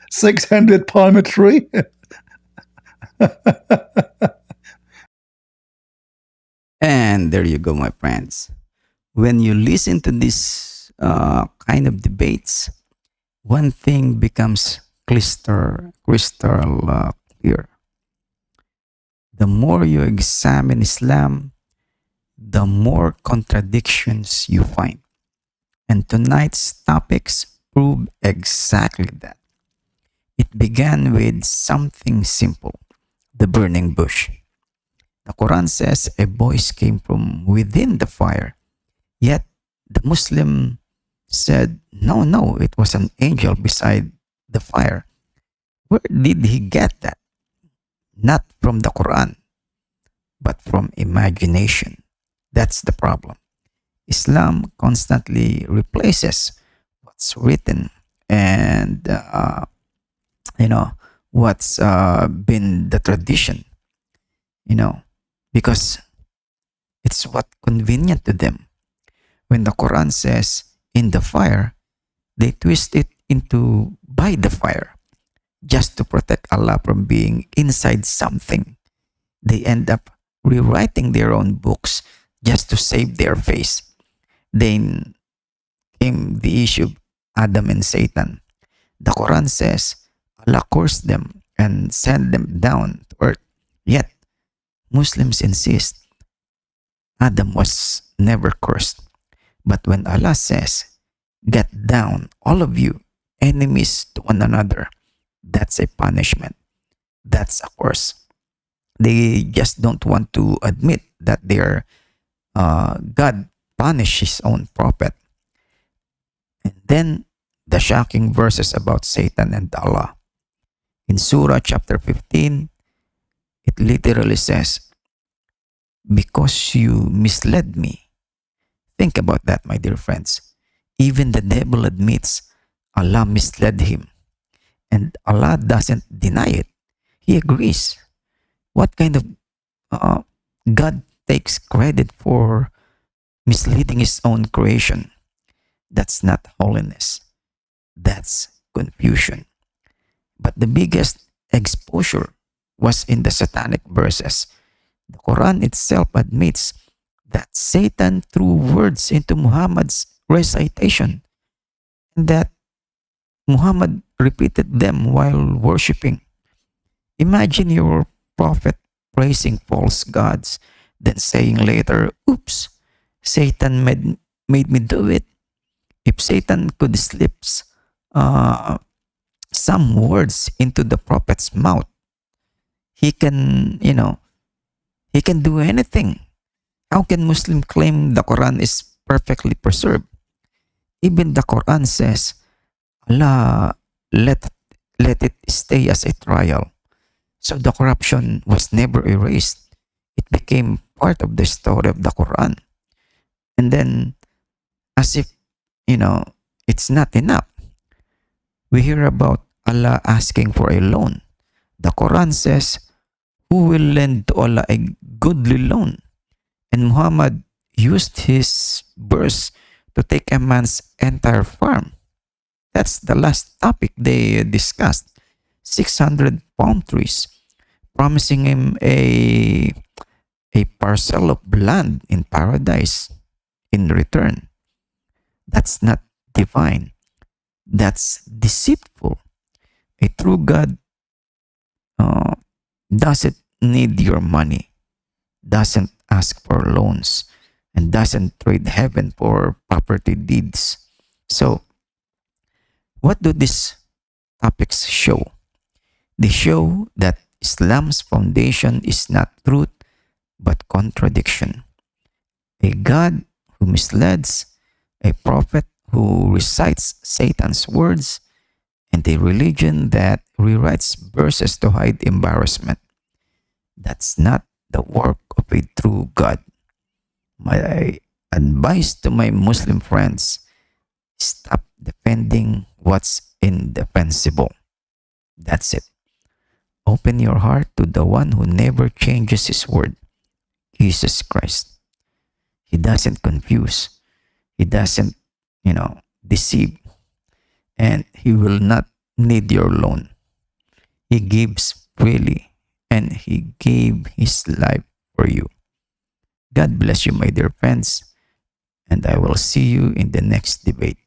600 palm tree? And there you go, my friends. When you listen to this kind of debates, one thing becomes crystal clear. The more you examine Islam, the more contradictions you find. And tonight's topics prove exactly that. It began with something simple, the burning bush. The Quran says a voice came from within the fire. Yet the Muslim said, no, it was an angel beside the fire. Where did he get that? Not from the Quran, but from imagination. That's the problem. Islam constantly replaces what's written and what's been the tradition, because it's what convenient to them. When the Quran says in the fire, they twist it into by the fire just to protect Allah from being inside something. They end up rewriting their own books just to save their face. Then came the issue of Adam and Satan. The Quran says Allah cursed them and sent them down to earth. Yet Muslims insist Adam was never cursed. But when Allah says, get down, all of you, enemies to one another, that's a punishment. That's a curse. They just don't want to admit that their God punished his own prophet. And then the shocking verses about Satan and Allah. In Surah chapter 15, it literally says, because you misled me. Think about that, my dear friends. Even the devil admits Allah misled him. And Allah doesn't deny it. He agrees. What kind of God takes credit for misleading his own creation? That's not holiness. That's confusion. But the biggest exposure was in the satanic verses. The Quran itself admits that Satan threw words into Muhammad's recitation and that Muhammad repeated them while worshipping. Imagine your prophet praising false gods, then saying later, oops, Satan made me do it. If Satan could slip some words into the prophet's mouth, he can do anything. How can Muslim claim the Quran is perfectly preserved? Even the Quran says, Allah let it stay as a trial. So the corruption was never erased. It became part of the story of the Quran. And then, as if, it's not enough, we hear about Allah asking for a loan. The Quran says, who will lend to Allah a goodly loan? And Muhammad used his verse to take a man's entire farm. That's the last topic they discussed. 600 palm trees, promising him a parcel of land in paradise in return. That's not divine. That's deceitful. A true God doesn't need your money, doesn't ask for loans, and doesn't trade heaven for property deeds. So, what do these topics show? They show that Islam's foundation is not truth but contradiction. A God who misleads, a prophet who recites Satan's words, and a religion that rewrites verses to hide embarrassment. That's not the work of a true God. My advice to my Muslim friends: stop defending what's indefensible. That's it. Open your heart to the one who never changes his word, Jesus Christ. He doesn't confuse. He doesn't, deceive. And he will not need your loan. He gives freely, and he gave his life for you. God bless you, my dear friends, and I will see you in the next debate.